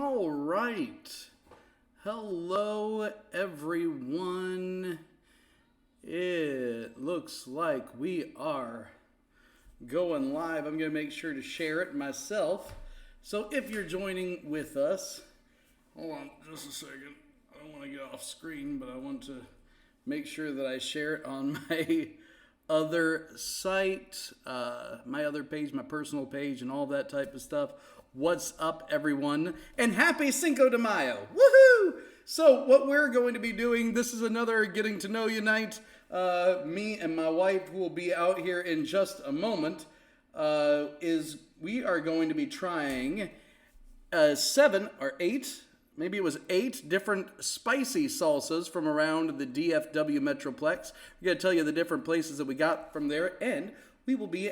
All right. Hello, everyone. It looks like we are going live. I'm going to make sure to share it myself. So if you're joining with us, hold on just a second. I don't want to get off screen, but I want to make sure that I share it on my other site, my other page, my personal page, and all that type of stuff. What's up, everyone? And happy Cinco de Mayo. Woohoo! So what we're going to be doing, this is another getting to know you night. Me and my wife, who will be out here in just a moment, is we are going to be trying 7 or 8, maybe it was 8 different spicy salsas from around the DFW Metroplex. We're going to tell you the different places that we got from there, and we will be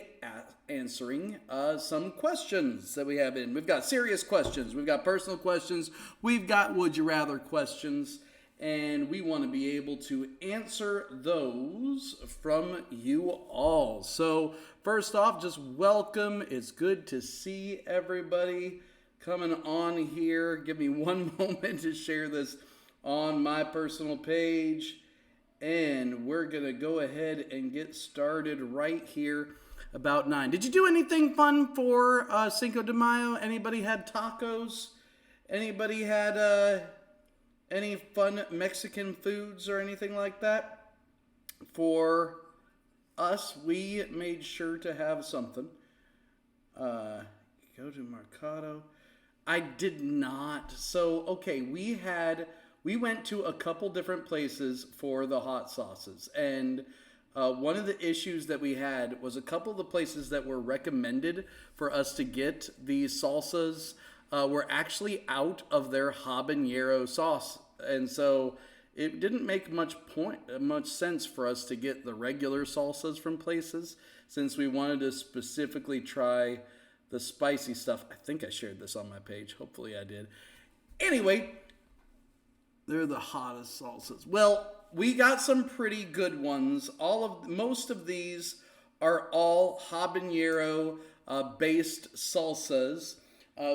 answering some questions that we have in. We've got serious questions, we've got personal questions, we've got would you rather questions, and we want to be able to answer those from you all. So first off, just welcome. It's good to see everybody coming on here. Give me one moment to share this on my personal page. And we're going to go ahead and get started right here about 9. Did you do anything fun for Cinco de Mayo? Anybody had tacos? Anybody had any fun Mexican foods or anything like that? For us, we made sure to have something. Go to Mercado. I did not. So, okay, we went to a couple different places for the hot sauces. And one of the issues that we had was a couple of the places that were recommended for us to get these salsas were actually out of their habanero sauce. And so it didn't make much sense for us to get the regular salsas from places, since we wanted to specifically try the spicy stuff. I think I shared this on my page. Hopefully I did. Anyway, they're the hottest salsas. Well, we got some pretty good ones. Most of these are all habanero based salsas.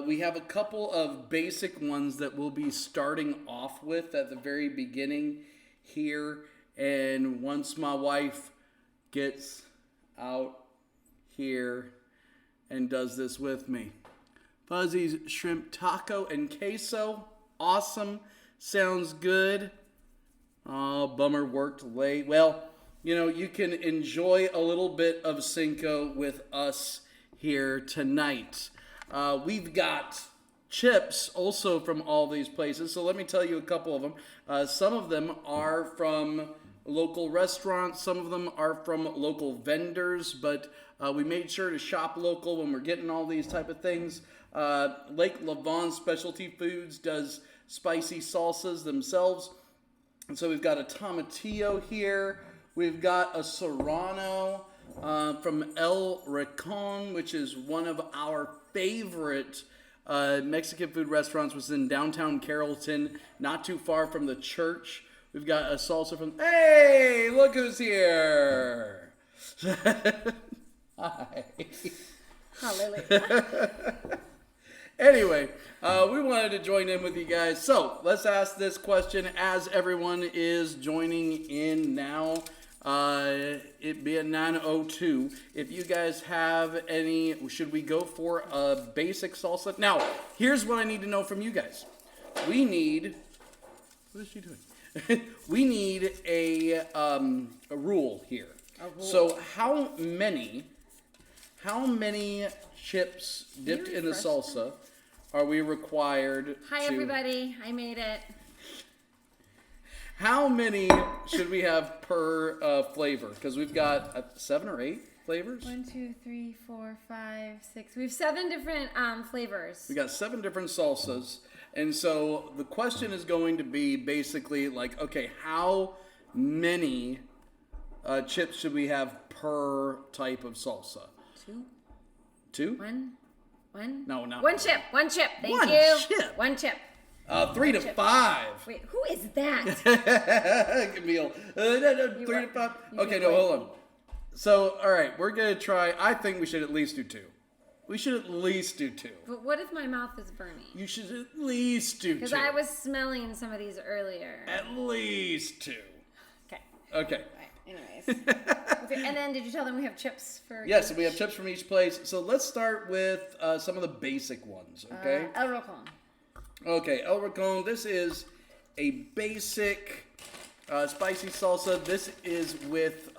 We have a couple of basic ones that we'll be starting off with at the very beginning here. And once my wife gets out here and does this with me. Fuzzy's shrimp taco and queso. Awesome. Sounds good. Oh, bummer, worked late. Well, you can enjoy a little bit of Cinco with us here tonight. We've got chips also from all these places. So let me tell you a couple of them. Some of them are from local restaurants. Some of them are from local vendors, but we made sure to shop local when we're getting all these type of things. Lake Lavon Specialty Foods does spicy salsas themselves. And so we've got a tomatillo here. We've got a serrano from El Rincon, which is one of our favorite Mexican food restaurants, which is in downtown Carrollton, not too far from the church. We've got a salsa from... Hey, look who's here. Hi. Hallelujah. Anyway, we wanted to join in with you guys. So let's ask this question as everyone is joining in now. It be at 9:02. If you guys have any, should we go for a basic salsa? Now, here's what I need to know from you guys. We need, what is she doing? We need a rule here. A rule. So how many chips dipped in the salsa are we required Hi, everybody. I made it. How many should we have per flavor? Because we've got 7 or 8 flavors. 1, 2, 3, 4, 5, 6. We have 7 different flavors. We got 7 different salsas. And so the question is going to be basically like, okay, how many chips should we have per type of salsa? 2. 2? 1. No, not 1 chip. 1 chip. Thank One you. chip. 1 chip. 3 to 5. Wait, who is that? Camille. No, 3 to 5. Okay, no, hold on. So, all right, we're going to try. I think we should at least do 2. We should at least do 2. But what if my mouth is burning? You should at least do 2. Because I was smelling some of these earlier. At least 2. Okay. Okay. All right. Anyways. Okay, and then did you tell them we have chips for Yes, each? we have chips from each place. So let's start with some of the basic ones, okay? El Rocon. Okay, El Racon, this is a basic spicy salsa. This is with,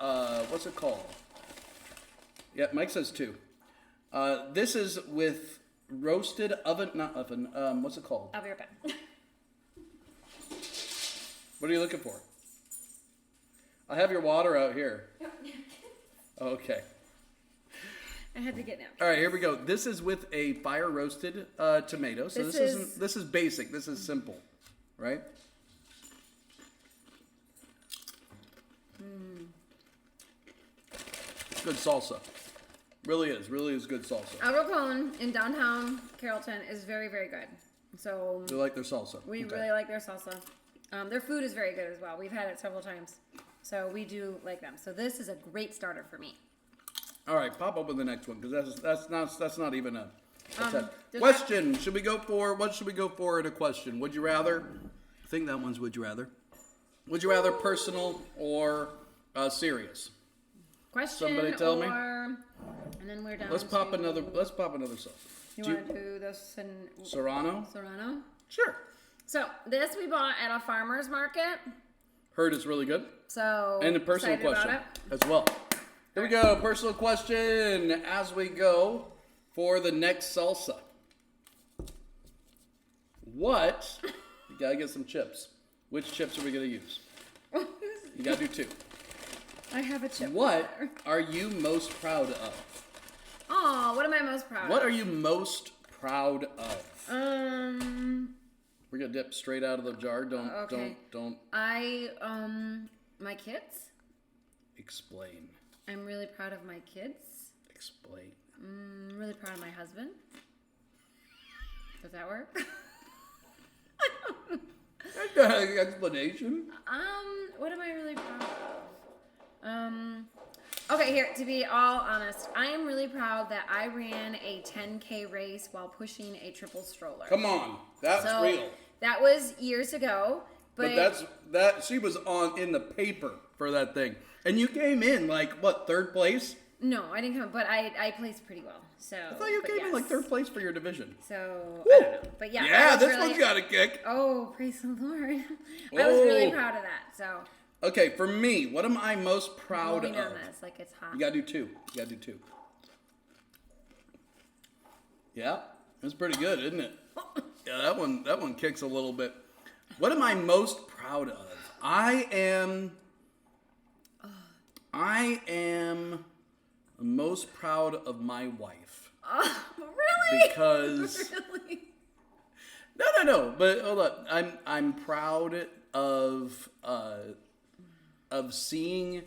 what's it called? Yeah, Mike says 2. This is with roasted not oven, what's it called? I'll be right back. What are you looking for? I have your water out here. Okay. I had to get napkins. All right, here we go. This is with a fire roasted tomato. So this is basic. This is simple, right? Good salsa. Really is good salsa. El Rocon in downtown Carrollton is very, very good. So You like their salsa? we Okay. really like their salsa. Their food is very good as well. We've had it several times. So we do like them. So this is a great starter for me. All right, pop open the next one because that's not even a there's question. What should we go for in a question? Would you rather? I think that one's would you rather. Would you rather personal or serious? Question Somebody tell me. And then we're down Let's pop to, another sauce. You Do you- want to do this in Serrano? Serrano? Sure. So this we bought at a farmer's market. Heard it's really good. So And a personal excited about question it. as well. Here we go. Personal question as we go for the next salsa. What? You gotta get some chips. Which chips are we gonna use? You gotta do 2. I have a chip. What are you most proud of? Oh, what am I most proud What of? are you most proud of? We're gonna dip straight out of the jar. Okay. Don't My kids. explain. I'm really proud of my kids. Explain. I'm really proud of my husband. Does that work? Explanation. What am I really proud of? Okay, here, to be all honest, I am really proud that I ran a 10K race while pushing a triple stroller. Come on, that's So, real. That was years ago, But that she was in the paper for that thing, and you came in like what, 3rd place? No, I didn't come, but I placed pretty well. So I thought you came in like 3rd place for your division. So Woo! I don't know, but yeah, Yeah, I was this really, one's got a kick. Oh, praise the Lord! I was really Oh. proud of that. So Okay, for me, what am I most proud blowing of? on this like it's hot. You gotta do 2. You gotta do 2. Yeah, that's pretty good, isn't it? Yeah, that one kicks a little bit. What am I most proud of? I am most proud of my wife. Oh, really? Because really? no. But hold up, I'm proud of seeing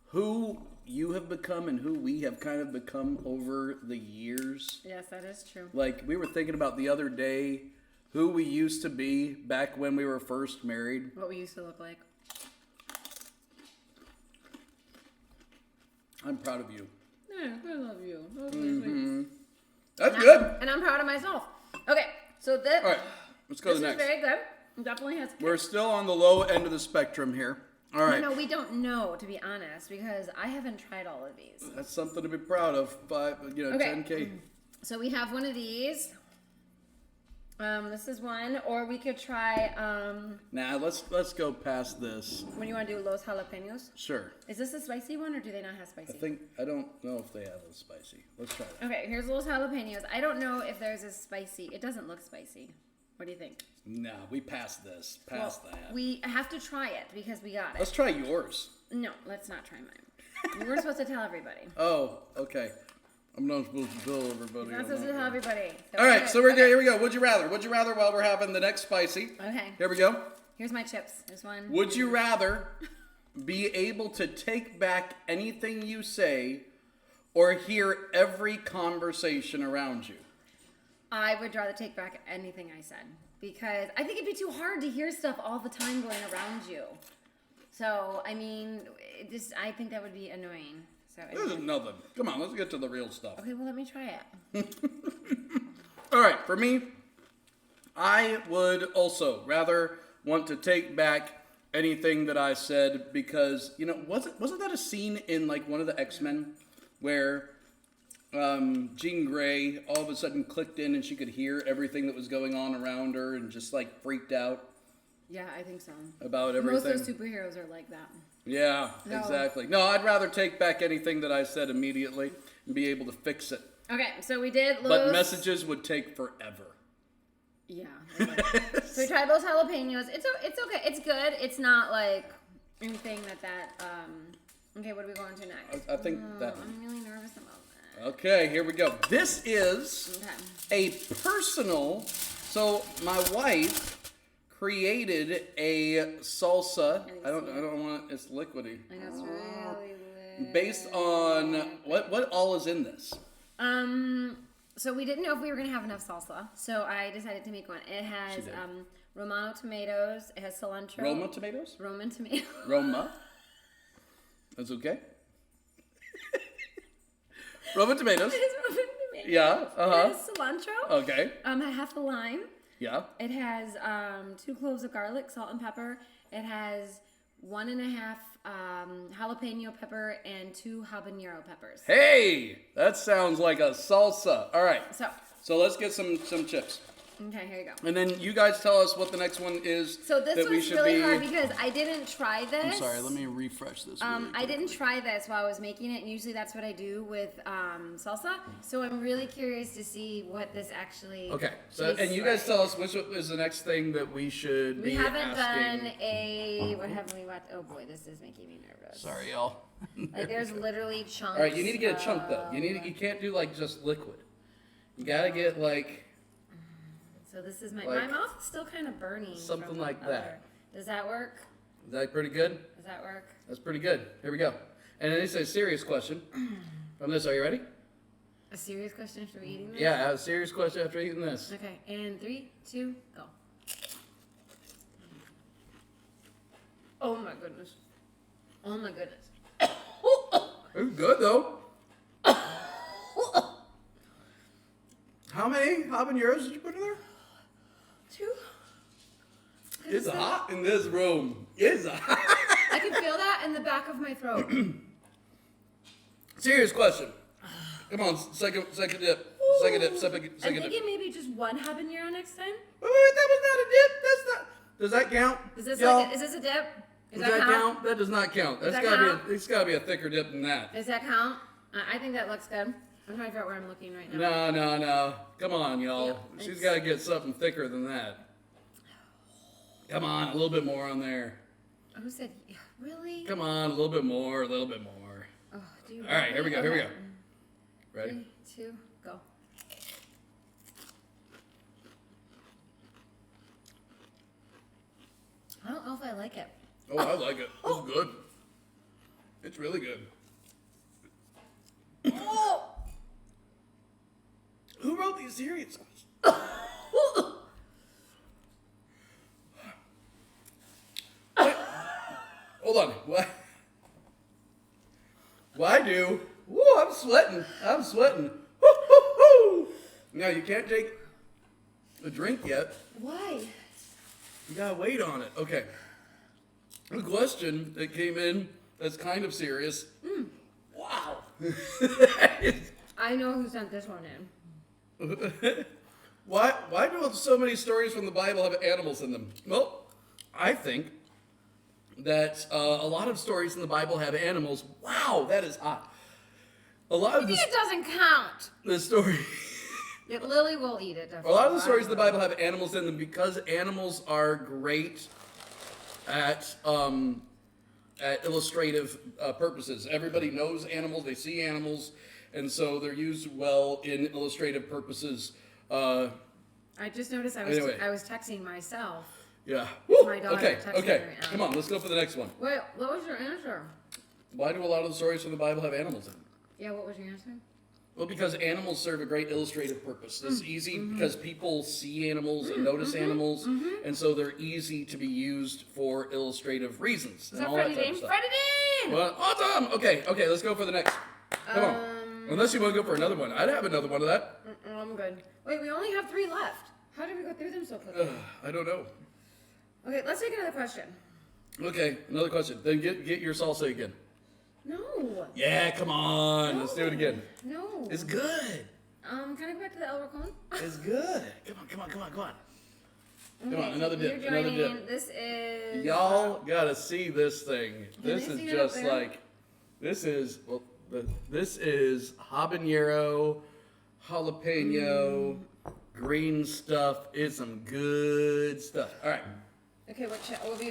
who you have become and who we have kind of become over the years. Yes, that is true. Like we were thinking about the other day, who we used to be back when we were first married. What we used to look like. I'm proud of you. Yeah, I love you. That's really sweet. That's good. And I'm proud of myself. Okay, so this. All right, let's go to This the is next. very good. It definitely has. We're still on the low end of the spectrum here. All right. No, we don't know, to be honest, because I haven't tried all of these. That's something to be proud of. Okay. 10K. So we have one of these. This is one, or we could try. Nah, let's go past this. What do you want to do? Los jalapenos. Sure. Is this a spicy one, or do they not have spicy? I don't know if they have a spicy. Let's try it. Okay, here's Los jalapenos. I don't know if there's a spicy. It doesn't look spicy. What do you think? No, we passed this. Past that. We have to try it because we got it. Let's try yours. No, let's not try mine. We weren't supposed to tell everybody. Oh, okay. I'm not supposed to tell everybody. We're not supposed to tell everybody. So All right, good. so we're Okay. good. Here we go. Would you rather? Would you rather while we're having the next spicy? Okay. Here we go. Here's my chips. There's one. Would you rather be able to take back anything you say or hear every conversation around you? I would rather take back anything I said because I think it'd be too hard to hear stuff all the time going around you. So, I mean, I think that would be annoying. So This is nothing. Come on, let's get to the real stuff. okay, well, let me try it. All right, for me, I would also rather want to take back anything that I said because, wasn't that a scene in like one of the X-Men where Jean Grey all of a sudden clicked in and she could hear everything that was going on around her and just like freaked out? Yeah, I think so. About everything. Most of those superheroes are like that. Yeah, No. exactly. No, I'd rather take back anything that I said immediately and be able to fix it. Okay, so we did lose. But messages would take forever. Yeah. So we tried those jalapenos. It's okay. It's good. It's not like anything that. Okay, what are we going to next? I think that. I'm really nervous about that. Okay, here we go. This is Okay. a personal. So my wife created a salsa. I don't want it's liquidy. I know it's really lit. Based on what all is in this? So we didn't know if we were gonna have enough salsa, so I decided to make one. It has Romano tomatoes. It has cilantro. Roma tomatoes? Roman tomato. Roma. That's okay. Roma tomatoes. It is Roman tomato. Yeah. It has cilantro. Okay. Half a lime. Yeah. It has 2 cloves of garlic, salt and pepper. It has 1.5 jalapeno pepper and 2 habanero peppers. Hey, that sounds like a salsa. All right. So let's get some chips. okay, here you go. And then you guys tell us what the next one is. So this that we was should really be... hard because I didn't try this. I'm sorry, let me refresh this. Really I didn't try this while I was making it, and usually that's what I do with salsa. So I'm really curious to see what this actually Okay, so and you guys tell us which is the next thing that we should be We haven't asking. done a, what have we watched? Oh boy, this is making me nervous. Sorry, y'all. Like there's literally chunks. All right, you need to get a chunk though. You can't do like just liquid. You gotta get like. So this is my Like mouth is still kind of burning. something from like the other. that. Does that work? Is that pretty good? Does that work? That's pretty good. Here we go. And then it's a serious question from this. Are you ready? A serious question after eating this? Yeah, a serious question after eating this. Okay, and 3, 2, go. Oh my goodness. Oh my goodness. It's good though. How many habaneros did you put in there? 2. It's hot in this room. It's hot. I can feel that in the back of my throat. Serious question. Come on, second dip. Second dip. Second I'm dip. thinking maybe just 1 habanero next time. Wait, that was not a dip. That's not. Does that count? Is this Y'all? like is this a dip? Does that count? That does not count. Does That's that gotta count? be. It's gotta be a thicker dip than that. Does that count? I think that looks good. I'm trying to figure out where I'm looking right now. No. Come on, y'all. Yeah, She's it's- got to get something thicker than that. Come on, a little bit more on there. Who said really? Come on, a little bit more, a little bit more. Oh, do you All right, here we go. Here we go. Okay. Ready? 3, 2, go. I don't know if I like it. Oh, I like it. It's good. It's really good. Oh! Who wrote these serious questions? Wait, hold on. What? Why do? Woo! I'm sweating. Woo, woo, woo. No, you can't take the drink yet. Why? You gotta wait on it. Okay. A question that came in that's kind of serious. Wow. I know who sent this one in. Why do so many stories from the Bible have animals in them? Well, I think that a lot of stories in the Bible have animals. Wow, that is hot. A lot of Maybe it doesn't count. the story. Lily will eat it. A lot of the stories in the Bible have animals in them because animals are great at illustrative purposes. Everybody knows animals, they see animals, and so they're used well in illustrative purposes. I just noticed I Anyway. was texting myself. Yeah. My daughter Okay, texted me okay. right now. Come on, let's go for the next one. Wait, what was your answer? Why do a lot of the stories from the Bible have animals in them? Yeah, what was your answer? Well, because animals serve a great illustrative purpose. This is easy because people see animals and notice animals, and so they're easy to be used for illustrative reasons. Is that Freddie Dean? Freddie Dean! Well, awesome! Okay, let's go for the next. Come on. Unless you want to go for another one. I'd have another one of that. I'm good. Wait, we only have 3 left. How did we go through them so quickly? I don't know. Okay, let's take another question. Okay, another question. Then get your salsa again. No. Yeah, come on. No. Let's do it again. No. It's good. Can I go back to the El Racon? It's good. Come on. Okay, Come on, another dip. You're Another joining. dip. This is. Y'all gotta see this thing. This is see it just up there? like, this is habanero, jalapeno, green stuff. It's some good stuff. All right. Okay,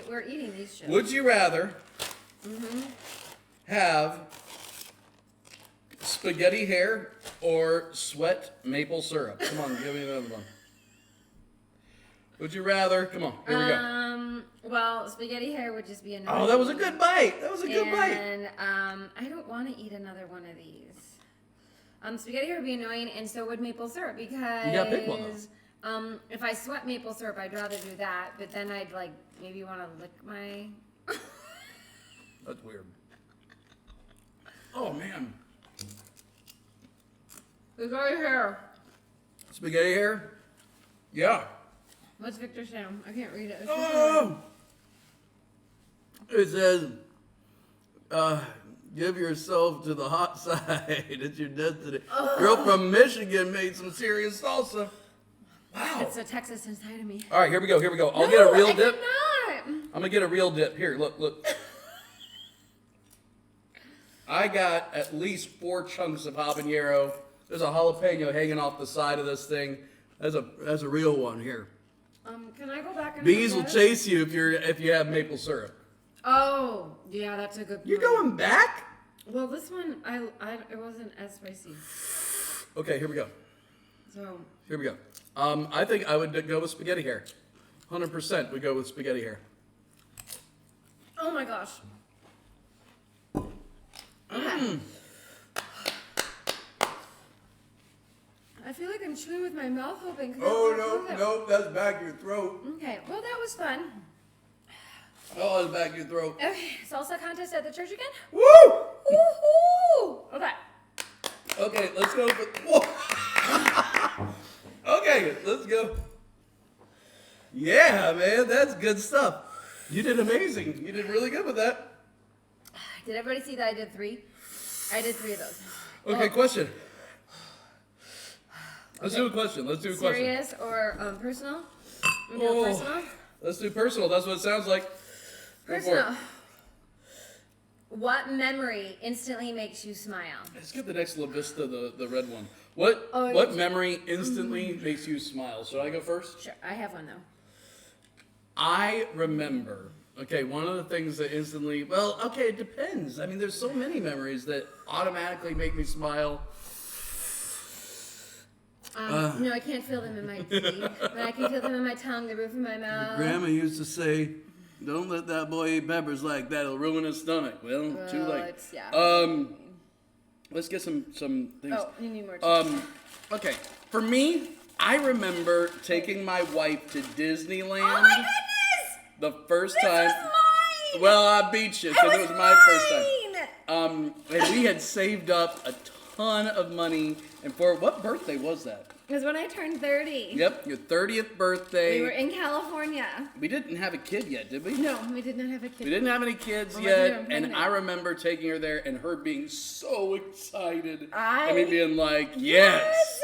we're eating these chips. Would you rather have spaghetti hair or sweat maple syrup? Come on, give me another one. Would you rather? Come on, here we go. Well, spaghetti hair would just be another. Oh, that was a good bite. That was a good bite. And I don't want to eat another one of these. Spaghetti hair would be annoying, and so would maple syrup because You gotta pick one if I sweat maple syrup, I'd rather do that. But then I'd maybe want to lick my. That's weird. Oh man. Spaghetti hair. Spaghetti hair? Yeah. What's Victor saying? I can't read it. Oh! It says, give yourself to the hot side. It's your destiny. Girl from Michigan made some serious salsa. Wow. It's a Texas inside of me. All right, here we go. I'll get a real dip. I did not. I'm going to get a real dip. Here, look. I got at least 4 chunks of habanero. There's a jalapeno hanging off the side of this thing. That's a real one here. Can I go back and Bees will chase you if you have maple syrup. Oh, yeah, that's a good point. You going back? Well, this one, it wasn't as spicy. Okay, here we go. So. Here we go. I think I would go with spaghetti hair. 100% we go with spaghetti hair. Oh my gosh. Okay. I feel like I'm chewing with my mouth open. No, that's back your throat. Okay, well that was fun. Oh, it's back your throat. Okay, salsa contest at the church again? Woo! Woohoo! Okay. Okay, let's go for... Okay, let's go. Yeah, man, that's good stuff. You did amazing. You did really good with that. Did everybody see that I did 3? I did 3 of those. Okay, question. Let's do a question. Serious or personal? Personal? Let's do personal. That's what it sounds like. Personal. What memory instantly makes you smile? Let's get the next La Vista, the red one. What memory instantly makes you smile? Should I go first? Sure, I have one though. I remember, one of the things that instantly, it depends. I mean, there's so many memories that automatically make me smile. No, I can't feel them in my teeth, but I can feel them in my tongue, the roof of my mouth. Grandma used to say, don't let that boy eat peppers like that. It'll ruin his stomach. Well, too late. Let's get some things. Oh, you need more cheese. Okay. For me, I remember taking my wife to Disneyland. Oh my goodness! The first This time. was mine! Well, I beat you because it was my first time. And we had saved up a ton of money. And for what birthday was that? It was when I turned 30. Yep, your 30th birthday. We were in California. We didn't have a kid yet, did we? No, we did not have a kid. We didn't have any kids yet, and I remember taking her there and her being so excited. I mean, being like, yes!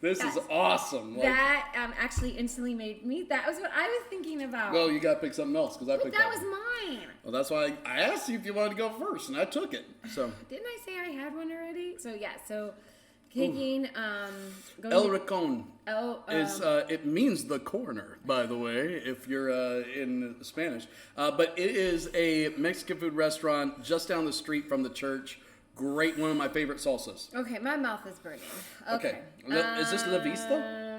This is awesome. Like, that actually instantly made me, that was what I was thinking about. Well, you got to pick something else, because I picked that was mine. Well, that's why I asked you if you wanted to go first, and I took it. So Didn't I say I had one already? So, yeah, taking El Racon is it means the corner, by the way, if you're in Spanish. But it is a Mexican food restaurant just down the street from the church. Great, one of my favorite salsas. Okay, my mouth is burning. Okay. Is this La Vista?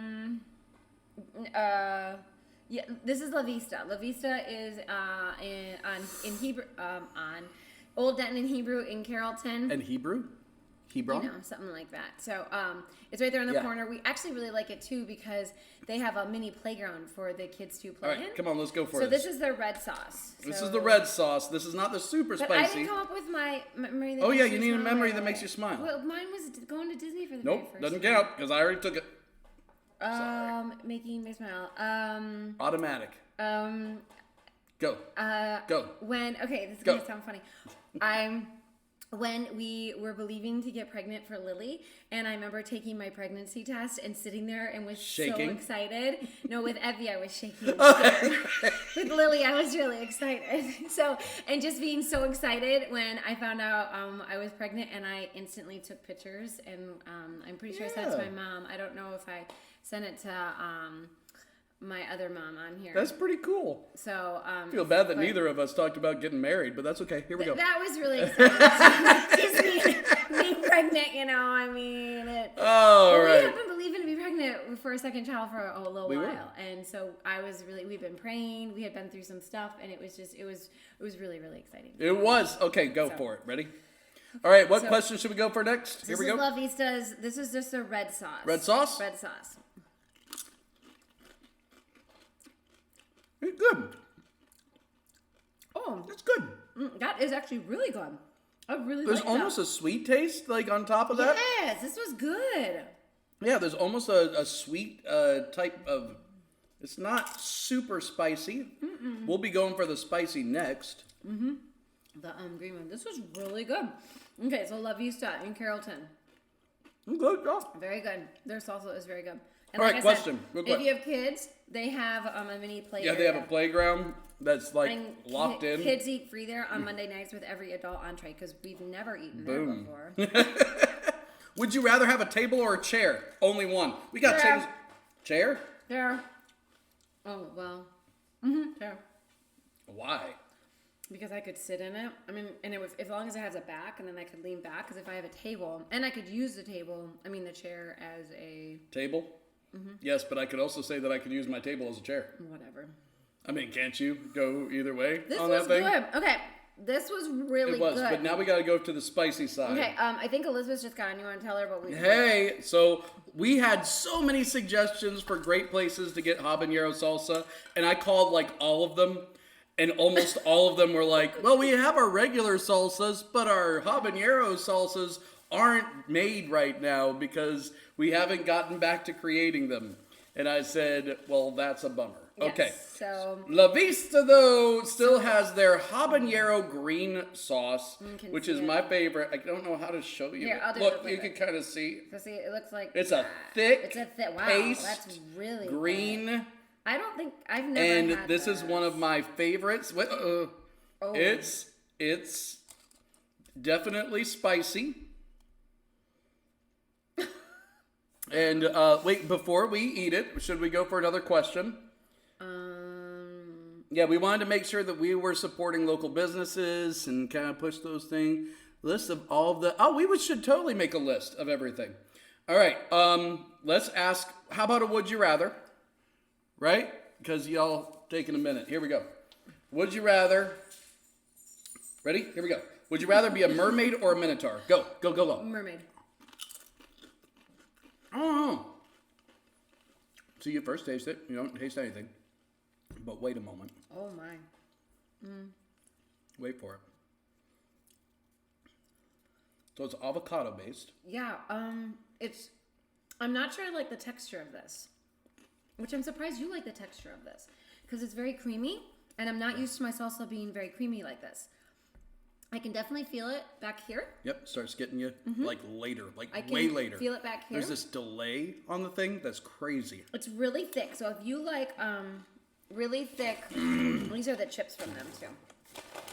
Yeah, this is La Vista. La Vista is in Hebrew on Old Denton in Hebrew in Carrollton. And Hebrew? Hebron? Something like that. So it's right there in the corner. We actually really like it too because they have a mini playground for the kids to play All right, in. come on, let's go for it. So this is their red sauce. This is the red sauce. This is not the super but spicy. I didn't come up with my memory that Oh, makes yeah, you you need a smile memory right that away. makes you smile. Well, mine was going to Disney for the very Nope, first doesn't time. count because I already took it. Making me smile. Automatic. Go. Go. This is gonna sound funny. When we were believing to get pregnant for Lily, and I remember taking my pregnancy test and sitting there and was Shaking? so excited. No, with Evie I was shaking. With Lily I was really excited. So, and just being so excited when I found out I was pregnant, and I instantly took pictures, and I'm pretty sure I sent it to my mom. I don't know if I sent it to my other mom on here. That's pretty cool. So I feel bad that neither of us talked about getting married, but that's okay. Here we go. That was really exciting. Just me pregnant, I mean. We have been believing to be pregnant for a second child for a little while. And so we've been praying, we had been through some stuff, and it was really, really exciting. It was. Okay, go for it. Ready? All right, what question should we go for next? Here we go. La Vista's, this is just a red sauce. Red sauce? Red sauce. It's good. Oh. It's good. That is actually really good. I really There's like almost that. a sweet taste, on top of that. Yes, this was good. Yeah, there's almost a sweet type of... It's not super spicy. Mm-mm. We'll be going for the spicy next. Mm-hmm. The green one. This was really good. Okay, so La Vista in Carrollton. Good job. Very good. Their salsa is very good. And All like right, I question. said, if you have kids, they have a mini play area. Yeah, they have a playground that's locked in. Kids eat free there on Monday nights with every adult entree because we've never eaten there before. Would you rather have a table or a chair? Only one. We got tables. Chair? There. Oh, well. Chair. Why? Because I could sit in it. I mean, and it was, as long as it has a back, and then I could lean back. Because if I have a table, and I could use the chair as a... Table? Mm-hmm. Yes, but I could also say that I could use my table as a chair. Whatever. I mean, can't you go either way this on was that thing? Good. Okay. This was really good. It was, but now we got to go to the spicy side. Okay, I think Elizabeth's just gone. You want to tell her what we... Hey, so we had so many suggestions for great places to get habanero salsa, and I called all of them, and almost all of them were like, well, we have our regular salsas, but our habanero salsas aren't made right now because we haven't gotten back to creating them. And I said, well, that's a bummer. Yes, okay. So La Vista, though, still has their habanero green sauce, which is my favorite. I don't know how to show you. Here, I'll do Look, it you can kind of see. So see, it looks like It's a thick wow, paste, that's really green. Thick. I don't think I've never And had this is one of my favorites. It's definitely spicy. And wait, before we eat it, should we go for another question? Yeah, we wanted to make sure that we were supporting local businesses and kind of push those things. List of all of the... Oh, we should totally make a list of everything. All right, let's ask, how about a would you rather? Right? Because y'all taking a minute. Here we go. Would you rather... Ready? Here we go. Would you rather be a mermaid or a minotaur? Go. Mermaid. Oh. So you first taste it. You don't taste anything. But wait a moment. Oh my. Wait for it. So it's avocado based. Yeah. I'm not sure I like the texture of this, which I'm surprised you like the texture of this because it's very creamy, and I'm not used to my salsa being very creamy like this. I can definitely feel it back here. Yep, starts getting you later, I way can later. feel it back here. There's this delay on the thing that's crazy. It's really thick. So if you like really thick, these are the chips from them too.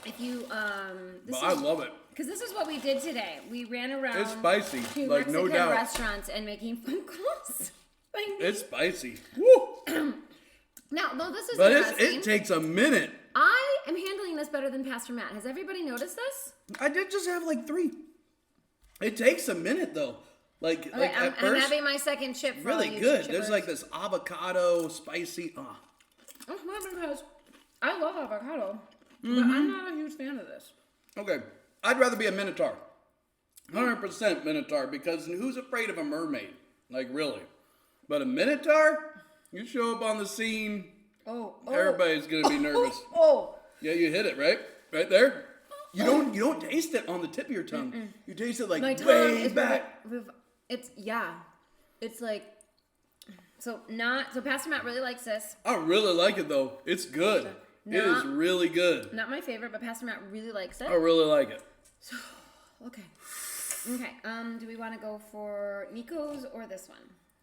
If you I love it. Because this is what we did today. We ran around. It's spicy, to like Mexican no doubt. restaurants and making phone calls. It's spicy. Woo! Now, though this is But interesting, it takes a minute. I am handling this better than Pastor Matt. Has everybody noticed this? I did just have 3. It takes a minute though. Okay, At I'm first, having my second chip for really all you good. chippers. There's this avocado spicy. Oh, because I love avocado, but I'm not a huge fan of this. Okay, I'd rather be a minotaur. 100% Minotaur, because who's afraid of a mermaid? Like, really? But a Minotaur? You show up on the scene, everybody's going to be nervous. Yeah, you hit it, right? Right there. You don't taste it on the tip of your tongue. Mm-mm. You taste it like my tongue way is back. It's like, so Pastor Matt really likes this. I really like it, though. It's good. It is really good. Not my favorite, but Pastor Matt really likes it. I really like it. So, okay. Do we want to go for Nico's or this one?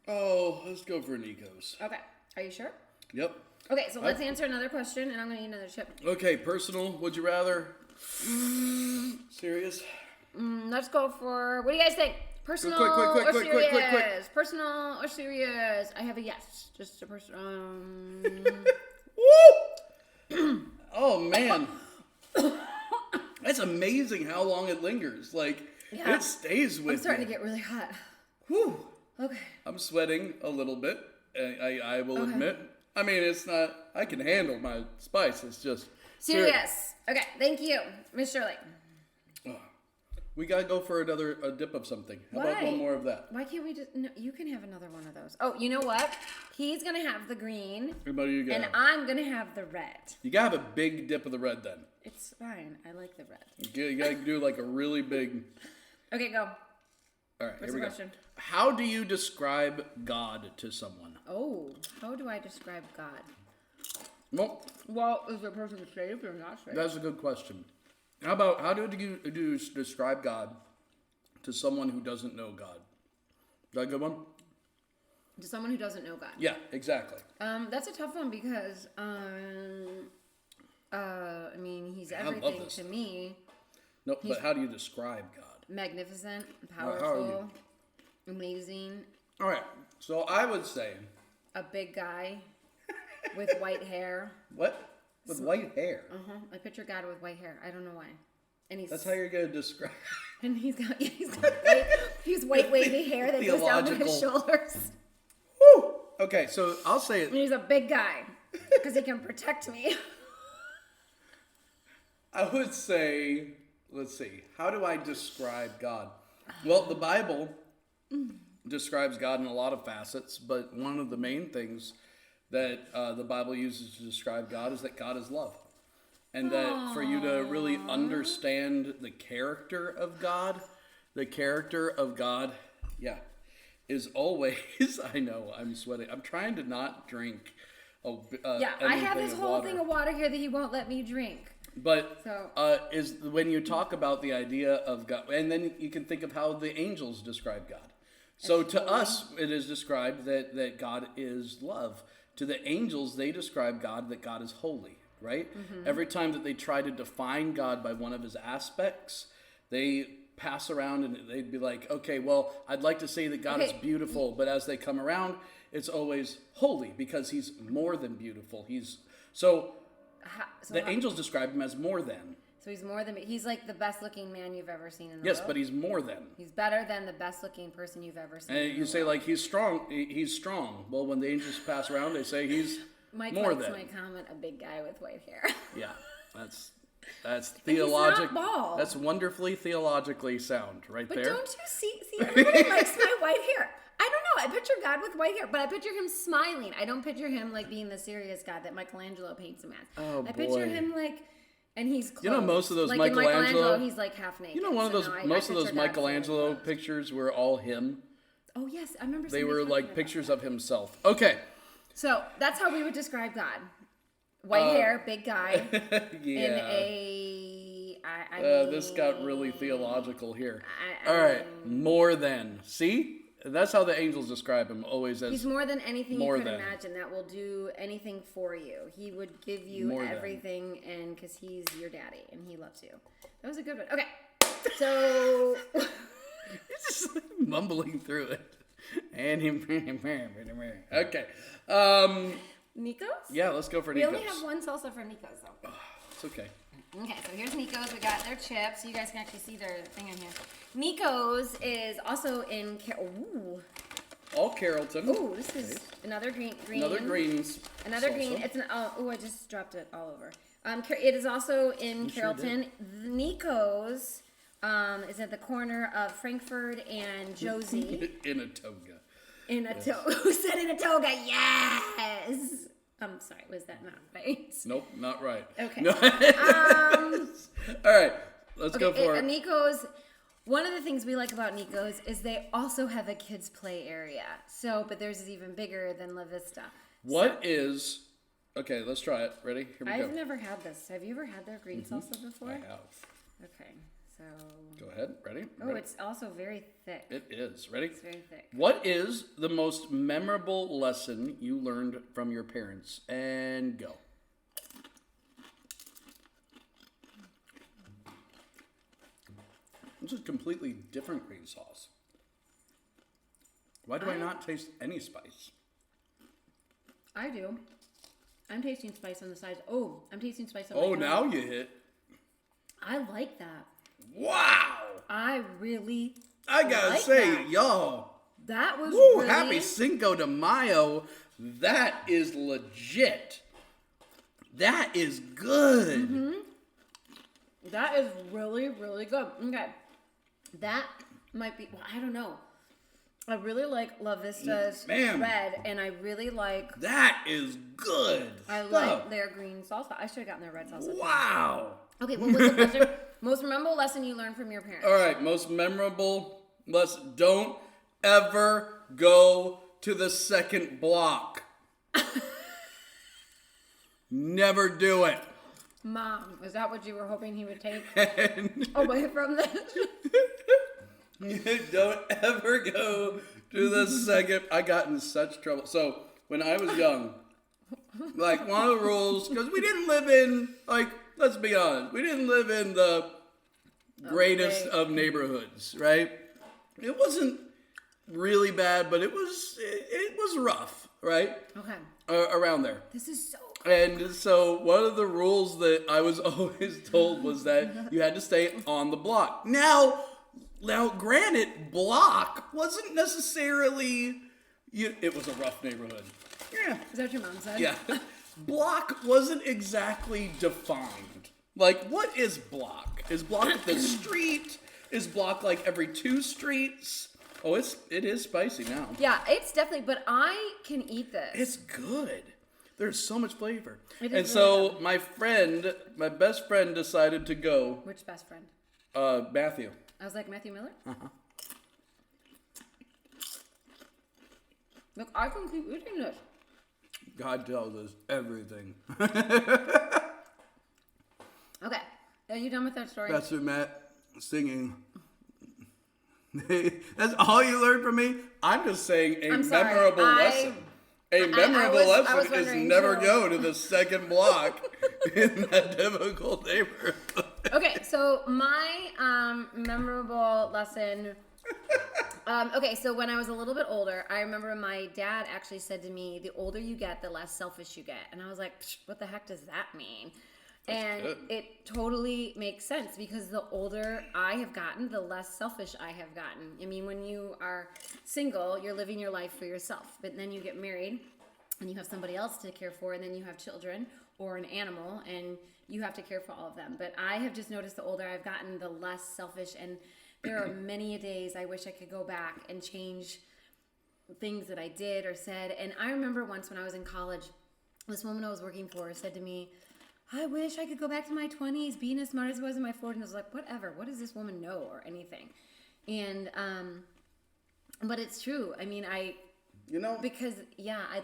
Oh, let's go for Nico's. Okay. Are you sure? Yep. Okay, so let's answer another question, and I'm going to eat another chip. Okay, personal. Would you rather? Serious? Let's go for, what do you guys think? Personal or serious? Personal or serious? I have a yes. Just a personal. Woo! Oh, man. That's amazing how long it lingers. Like, it stays with you. I'm starting to get really hot. Whew. Okay. I'm sweating a little bit. I will admit. I mean, it's not, I can handle my spice. It's just. Serious. Okay, thank you, Miss Shirley. We got to go for a dip of something. How about one more of that? Why can't we just, no, you can have another one of those. Oh, you know what? He's going to have the green. Everybody you got. And I'm going to have the red. You got to have a big dip of the red then. It's fine. I like the red. You got to do like a really big. Okay, go. All right, What's here we the question? go. How do you describe God to someone? Oh, how do I describe God? Well, is the person saved or not saved? That's a good question. How do you describe God to someone who doesn't know God? Is that a good one? To someone who doesn't know God. Yeah, exactly. That's a tough one because, I mean, he's everything to me. No, but how do you describe God? Magnificent, powerful, amazing. All right, so I would say a big guy with white hair. What? With white hair? I picture God with white hair. I don't know why. And that's how you're gonna describe. And he's white wavy hair that goes down to his shoulders. Woo! Okay, so I'll say it. And he's a big guy because he can protect me. I would say, let's see, how do I describe God? Well, the Bible describes God in a lot of facets, but one of the main things that the Bible uses to describe God is that God is love. And that for you to really understand the character of God, is always, I know, I'm sweating. I'm trying to not drink. I have this whole thing of water here that he won't let me drink. But is when you talk about the idea of God, and then you can think of how the angels describe God. So to us, it is described that God is love. To the angels, they describe God that God is holy, right? Mm-hmm. Every time that they try to define God by one of his aspects, they pass around and they'd be like, okay, well, I'd like to say that God is beautiful, but as they come around, it's always holy because he's more than beautiful. The angels describe him as more than. So he's more than, he's like the best looking man you've ever seen in the world. Yes, but he's more than. He's better than the best looking person you've ever seen. And you say like he's strong. Well, when the angels pass around, they say he's more than. Mike likes my comment, a big guy with white hair. Yeah, that's theological. He's not bald. That's wonderfully theologically sound right there. But don't you see everybody likes my white hair. I don't know. I picture God with white hair, but I picture him smiling. I don't picture him like being the serious God that Michelangelo paints him as. Oh, boy. I picture him like, and he's clothed. You know, most of those like Michelangelo, he's like half naked. You know, most of those Michelangelo pictures were all him. Oh yes, I remember. They were like pictures of himself. Okay. So that's how we would describe God: white hair, big guy. Yeah. I mean, this got really theological here. All right, more than. See? That's how the angels describe him, always as he's more than anything you could imagine that will do anything for you. He would give you everything, and because he's your daddy and he loves you. That was a good one. Okay, so he's just mumbling through it, and okay. Nico's? Yeah, let's go for we Nico's. We only have one salsa for Nico's though. It's okay. Okay, so here's Nico's. We got their chips. So you guys can actually see their thing on here. Nico's is also in... All Carrollton. Ooh, this is another green. Another greens. Another salsa. Green. It's an... Oh, I just dropped it all over. It is also in Carrollton. Nico's is at the corner of Frankfurt and Josie. In a toga. In a toga. Who said in a toga? Yes! I'm sorry, was that not right? Nope, not right. Okay. No. All right, let's go for it. Nico's, one of the things we like about Nico's is they also have a kids' play area. So, but theirs is even bigger than La Vista. Okay, let's try it. Ready? Here we go. I've never had this. Have you ever had their green salsa before? I have. Okay, so. Go ahead. Ready? Oh, Ready? it's also very thick. It is. Ready? It's very thick. What is the most memorable lesson you learned from your parents? And go. This is completely different green sauce. Why do I not taste any spice? I do. I'm tasting spice on the sides. Oh, I'm tasting spice on my tongue. Now you hit. I like that. Wow. I gotta like say, that. y'all. That was Woo, really... happy Cinco de Mayo. That is legit. That is good. Mm-hmm. That is really, really good. Okay. That might be... Well, I don't know. I really like La Vista's red, and I really like... That is good I like their green salsa. I should have gotten their red salsa. Wow. Okay, what was the question? Most memorable lesson you learned from your parents? All right, most memorable lesson. Don't ever go to the second block. Never do it. Mom, is that what you were hoping he would take away from this? Don't ever go to the second. I got in such trouble. So when I was young, like one of the rules, because we didn't live in, like, let's be honest, we didn't live in the greatest of neighborhoods, right? It wasn't really bad, but it was rough, right? Okay. Around there. This is so good. And so one of the rules that I was always told was that you had to stay on the block. Now, granted, block wasn't necessarily... it was a rough neighborhood. Yeah. Is that what your mom said? Yeah. Block wasn't exactly defined. Like, what is block? Is block the street? Is block like every 2 streets? Oh, it is spicy now. Yeah, it's definitely, but I can eat this. It's good. There's so much flavor. It is And so my best friend decided to go. Which best friend? Matthew. I was like, Matthew Miller? Uh-huh. Look, I can keep eating this. God tells us everything. Okay. Are you done with that story? Pastor Matt singing. That's all you learned from me? I'm just saying memorable lesson. A memorable lesson is never go to the second block in that difficult neighborhood. Okay, so my memorable lesson... okay, so when I was a little bit older, I remember my dad actually said to me, the older you get, the less selfish you get. And I was like, what the heck does that mean? And it totally makes sense because the older I have gotten, the less selfish I have gotten. I mean, when you are single, you're living your life for yourself. But then you get married and you have somebody else to care for, and then you have children or an animal, and you have to care for all of them. But I have just noticed the older I've gotten, the less selfish. And there are many days I wish I could go back and change things that I did or said. And I remember once when I was in college, this woman I was working for said to me, I wish I could go back to my 20s, being as smart as I was in my 40s. And I was like, whatever, what does this woman know or anything? And, but it's true. I mean, because,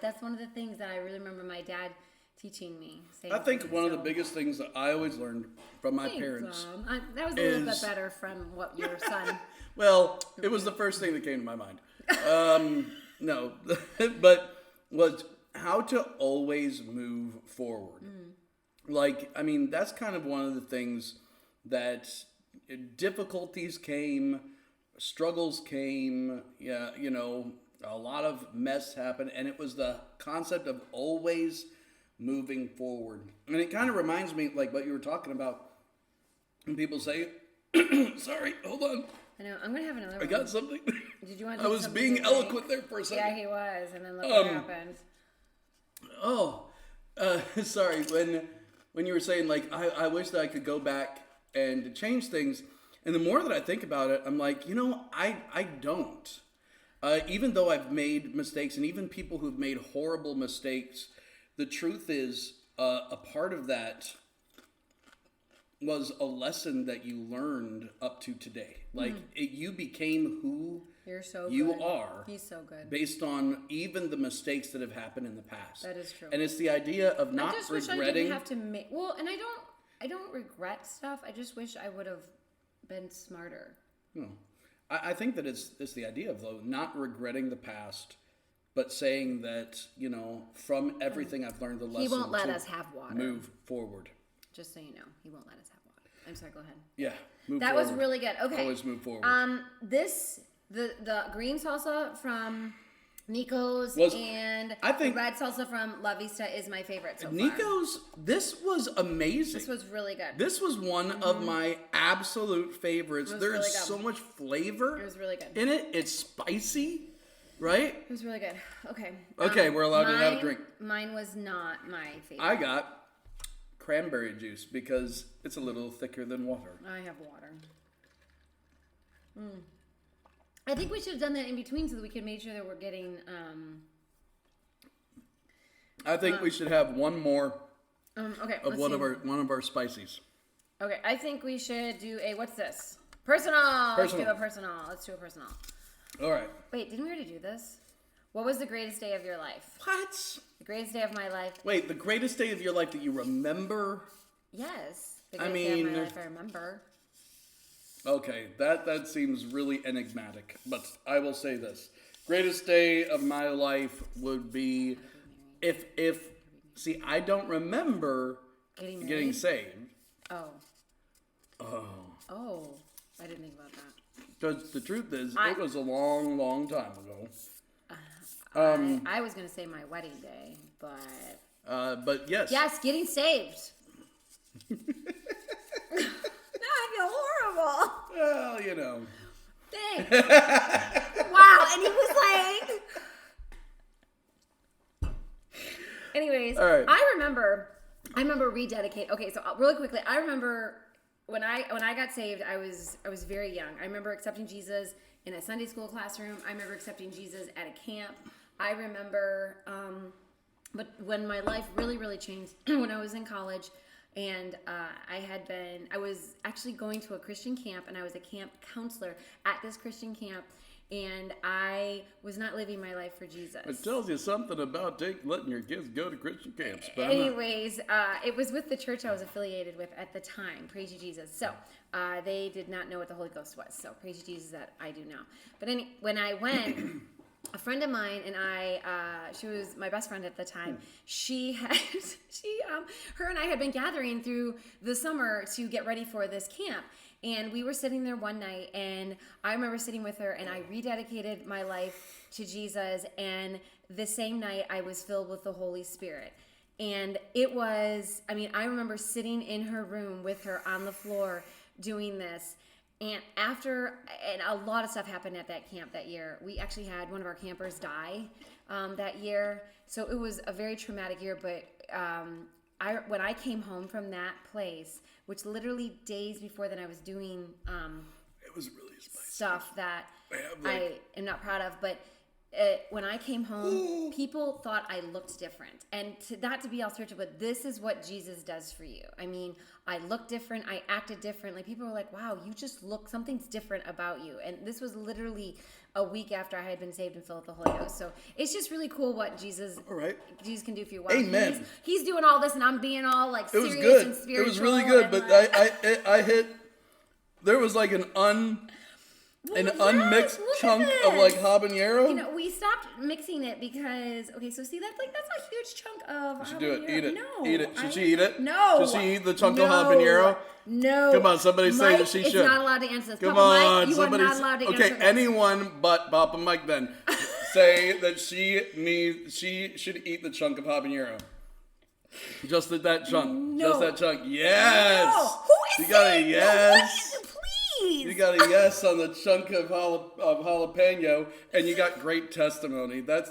that's one of the things that I really remember my dad teaching me. I think one of the biggest things that I always learned from my parents. That was a little bit better from what your son. Well, it was the first thing that came to my mind. No, but was how to always move forward. Like, I mean, that's kind of one of the things that difficulties came, struggles came, a lot of mess happened, and it was the concept of always moving forward. And it kind of reminds me, like what you were talking about, when people say, sorry, hold on. I know, I'm going to have another one. I got something. Did you want I was being eloquent there for a second. Yeah, he was, and then look what happened. Sorry, when you were saying, like, I wish that I could go back and change things, And the more that I think about it, I'm like, I don't. Even though I've made mistakes, and even people who've made horrible mistakes, the truth is a part of that was a lesson that you learned up to today. Like, you became who you are. He's so good. Based on even the mistakes that have happened in the past. That is true. And it's the idea of not I just regretting. wish I didn't have to make... Well, and I don't regret stuff. I just wish I would have been smarter. I think that it's the idea of, though, not regretting the past, but saying that, from everything I've learned, the lesson He won't let us have water. Move forward. Just so you know, he won't let us have water. I'm sorry, go ahead. Yeah, move that forward. That was really good. Okay. Always move forward. The green salsa from Nico's and the red salsa from La Vista is my favorite so far. Nico's, this was amazing. This was really good. This was one of my absolute favorites. There's really so much flavor. It was really good. In it. It's spicy, right? It was really good. Okay. Okay, we're allowed to have a drink. Mine was not my favorite. I got cranberry juice because it's a little thicker than water. I have water. I think we should have done that in between so that we could make sure that we're getting... I think we should have one more okay, of one of our spices. Okay, I think we should do a... What's this? Personal! Let's do a personal. All right. Wait, didn't we already do this? What was the greatest day of your life? What? The greatest day of my life. Wait, the greatest day of your life that you remember? Yes. The greatest day of my life I remember. Okay, that seems really enigmatic, but I will say this. Greatest day of my life would be see, I don't remember getting saved. Oh, I didn't think about that. Because the truth is, it was a long, long time ago. I was going to say my wedding day, but... but yes. Yes, getting saved. Now I feel horrible. Well, Thanks. Wow, and he was like... Anyways, all right. I remember rededicate. Okay, so really quickly, I remember when I got saved, I was very young. I remember accepting Jesus in a Sunday school classroom. I remember accepting Jesus at a camp. I remember, but when my life really, really changed when I was in college, and I was actually going to a Christian camp, and I was a camp counselor at this Christian camp, and I was not living my life for Jesus. It tells you something about letting your kids go to Christian camps. But anyways, it was with the church I was affiliated with at the time. Praise you, Jesus. So they did not know what the Holy Ghost was. So praise you, Jesus, that I do now. But when I went, a friend of mine and she was my best friend at the time. Her and I had been gathering through the summer to get ready for this camp. And we were sitting there one night, and I remember sitting with her, and I rededicated my life to Jesus. And the same night, I was filled with the Holy Spirit. And it was, I remember sitting in her room with her on the floor doing this. And a lot of stuff happened at that camp that year. We actually had one of our campers die that year. So it was a very traumatic year. But when I came home from that place, which literally days before then I was doing it was really stuff that I am not proud of. But when I came home, people thought I looked different. And not to be all spiritual, but this is what Jesus does for you. I looked different. I acted differently. People were like, wow, you just look, something's different about you. And this was literally a week after I had been saved and filled with the Holy Ghost. So it's just really cool what Jesus can do for you. Wow, amen. He's doing all this, and I'm being all like serious and spiritual. It was really good, but I hit, there was like an unmixed chunk of like habanero. We stopped mixing it because so see that's a huge chunk of Should habanero. do it. Eat it. No, Eat it. Should she eat it? No. Should she eat the chunk of habanero? No. Come on, somebody say that she should. It's not allowed to answer this. Come Papa on, Mike, you somebody. are not allowed to answer this. Anyone but Papa Mike then say that she should eat the chunk of habanero. Just that chunk. No. Just that chunk. Yes. No. Who is you got saying a yes. No, please. You got a yes on the chunk of jalapeno, and you got great testimony. Thank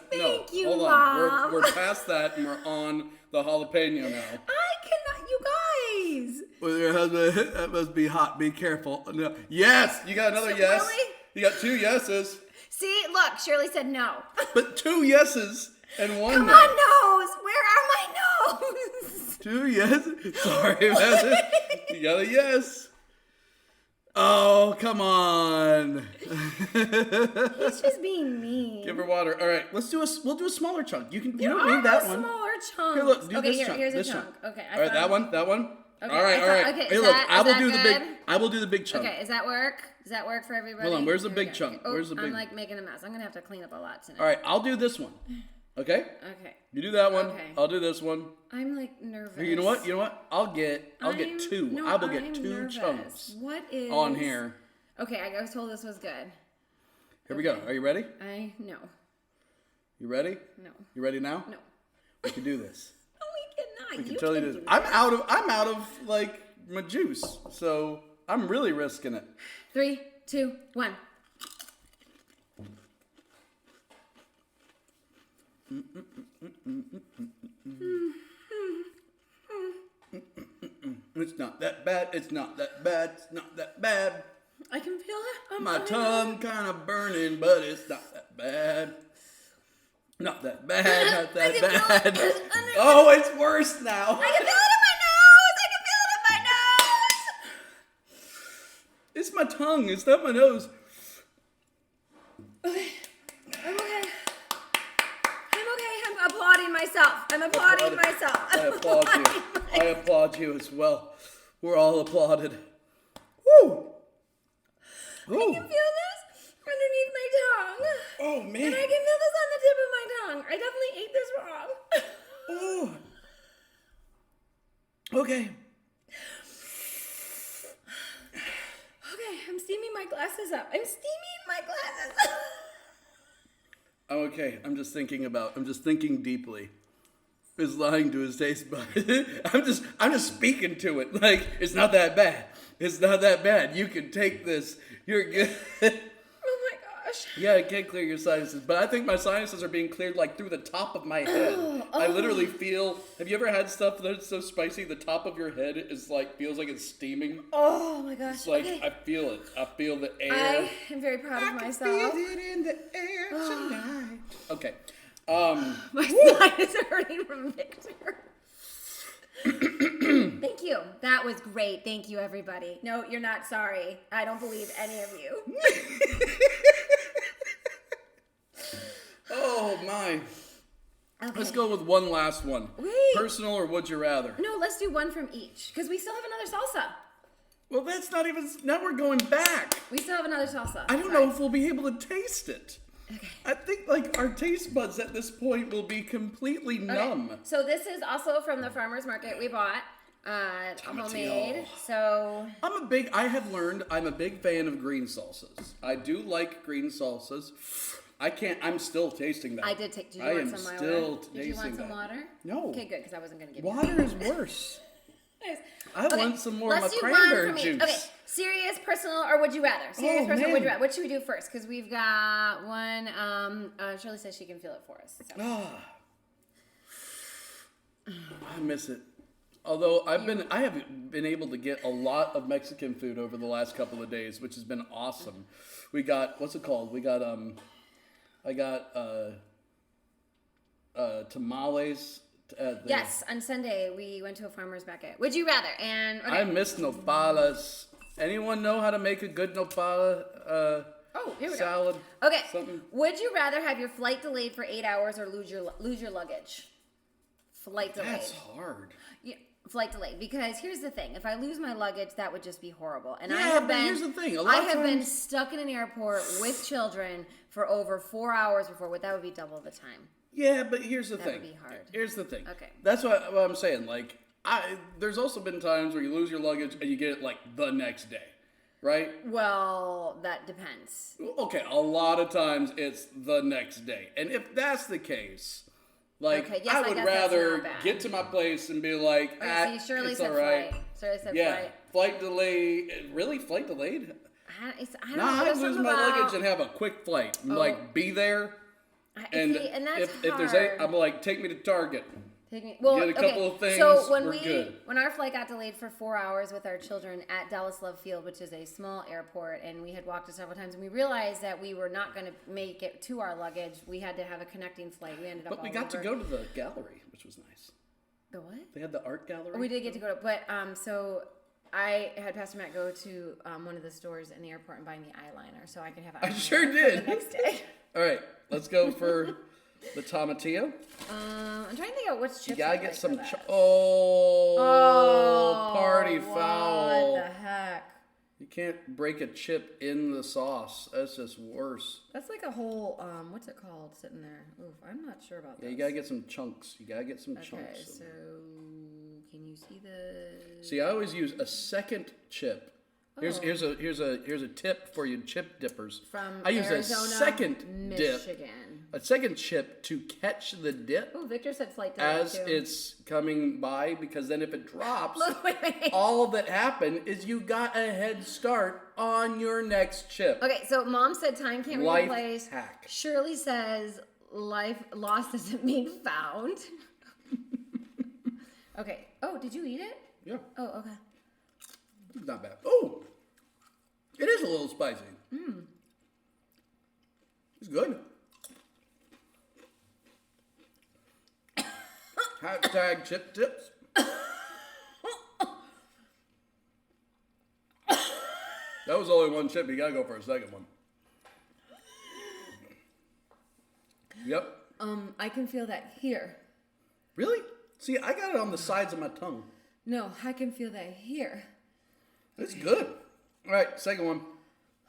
you, hold Mom. on. We're past that, and we're on the jalapeno now. I cannot, you guys. with your husband. That must be hot. Be careful. No. Yes, you got another yes. Really? You got 2 yeses. See, look, Shirley said no. But 2 yeses and 1 Come no. on, nose. Where are my nose? 2 yeses. Sorry, man. You got a yes. Oh, come on. He's just being mean. Give her water. All right, we'll do a smaller chunk. You don't There need that are one. smaller chunks. Here, look, do this chunk. Here's this a chunk. chunk. Okay. All right, that one. Okay, all right. Okay, Hey, look, I will do good? the big. I will do the big chunk. Okay, does that work? Does that work for everybody? Hold on, where's the Here we big go. chunk? Oh, Where's the big? I'm like making a mess. I'm gonna have to clean up a lot tonight. All right, I'll do this one. Okay. Okay. You do that one. Okay. I'll do this one. I'm like nervous. You know what? I'll get 2. No, I will get I'm 2 nervous. chunks What is on here. Okay, I was told this was good. Here we go. Are you ready? No. You ready? No. You ready now? No. We can do this. No, we cannot. We can You totally can do do this. that. I'm out of like my juice, so I'm really risking it. 3, 2, 1. It's not that bad. It's not that bad. It's not that bad. I can feel it. My tongue kind of burning, but it's not that bad. Not that bad. Not that bad. Oh, it's worse now. I can feel it in my nose. I can feel it in my nose. It's my tongue. It's not my nose. Okay. I'm okay. I'm applauding myself. I'm applauding myself. I applaud you. I applaud you as well. We're all applauded. Woo! I can feel this underneath my tongue. Oh, man. And I can feel this on the tip of my tongue. I definitely ate this wrong. Oh. Okay. Okay, I'm steaming my glasses up. I'm steaming my glasses up. I'm okay. I'm just thinking deeply. Is lying to his taste bud. I'm just speaking to it. Like, it's not that bad. It's not that bad. You can take this. You're good. Oh my gosh. Yeah, I can't clear your sinuses, but I think my sinuses are being cleared like through the top of my head. I literally feel. Have you ever had stuff that's so spicy the top of your head is like feels like it's steaming? Oh my gosh. It's like okay. I feel it. I feel the air. I am very proud of myself. I feel it in the air tonight. Okay. My sinus is hurting from Victor. Thank you. That was great. Thank you, everybody. No, you're not sorry. I don't believe any of you. Oh my. Okay. Let's go with one last one. Wait. Personal or would you rather? No, let's do one from each because we still have another salsa. Well, that's not even. Now we're going back. We still have another salsa. I don't know if we'll be able to taste it. Okay. I think like our taste buds at this point will be completely numb. So this is also from the farmer's market we bought. Homemade. So I have learned I'm a big fan of green salsas. I do like green salsas. I'm still tasting that. I did take. Did you I want am some still water? Did you want some that. water? No. Okay, good, because I wasn't gonna give Water is worse. you. I want some more of Let's my do one cranberry from each. juice. Okay, serious, personal, or would you rather? Serious, Oh, personal, man. would you rather? What should we do first? Because we've got one. Shirley says she can feel it for us. So. I miss it. Although I have been able to get a lot of Mexican food over the last couple of days, which has been awesome. We got what's it called? We got I got tamales. Yes, on Sunday we went to a farmer's market. Would you rather? And okay. I miss nopales. Anyone know how to make a good nopala Here we salad? go. Okay. Something? Would you rather have your flight delayed for 8 hours or lose your luggage? Flight delayed. That's hard. Yeah, flight delayed. Because here's the thing: if I lose my luggage, that would just be horrible. And Yeah, but here's the thing, a lot I of have been times- stuck in an airport with children for over 4 hours before. That would be double the time. Yeah, but here's the That thing. would be hard. Here's the thing. Okay. That's what I'm saying. Like, there's also been times where you lose your luggage and you get it like the next day, right? Well, that depends. Okay, a lot of times it's the next day, and if that's the case, like Okay, yes, I I would guess that's rather not bad. get to my place and be like, Okay, see, Shirley it's said all right. flight. Shirley said Yeah, flight. flight delay. Really, flight delayed? I don't Nah, know. I'd There's lose something my about- luggage and have a quick flight. And, like, be there. And See, and that's if there's hard. I'm like, take me to Target. Well, get a couple of things, so when we're good. when our flight got delayed for 4 hours with our children at Dallas Love Field, which is a small airport, and we had walked it several times, and we realized that we were not going to make it to our luggage. We had to have a connecting flight. We ended up. But we got to go to the gallery, which was nice. The what? They had the art gallery. We did get to go to, but so I had Pastor Matt go to one of the stores in the airport and buy me eyeliner so I could have eyeliner. I sure did. The next day. All right, let's go for the tomatillo. I'm trying to think of which chips. You gotta I get like some. for that. Party foul! What the heck? You can't break a chip in the sauce. That's just worse. That's like a whole what's it called sitting there? Oof, I'm not sure about that. Yeah, you gotta get some chunks. You gotta get some chunks. Okay, so can you see the? See, I always use a second chip. Here's a tip for you chip dippers. From I use Arizona, a second dip. Michigan. A second chip to catch the dip Oh, Victor said flight delay as too. it's coming by, because then if it drops, Look, wait. all that happened is you got a head start on your next chip. Okay, so Mom said time can't be Life replaced. hack. Shirley says life lost doesn't mean found. Okay. Oh, did you eat it? Yeah, Oh, okay. it's not bad. Oh, it is a little spicy. It's good. Hashtag chip tips. That was only one chip. You gotta go for a second one. Yep. I can feel that here. Really? See, I got it on the sides of my tongue. No, I can feel that here. It's good. All right, second one.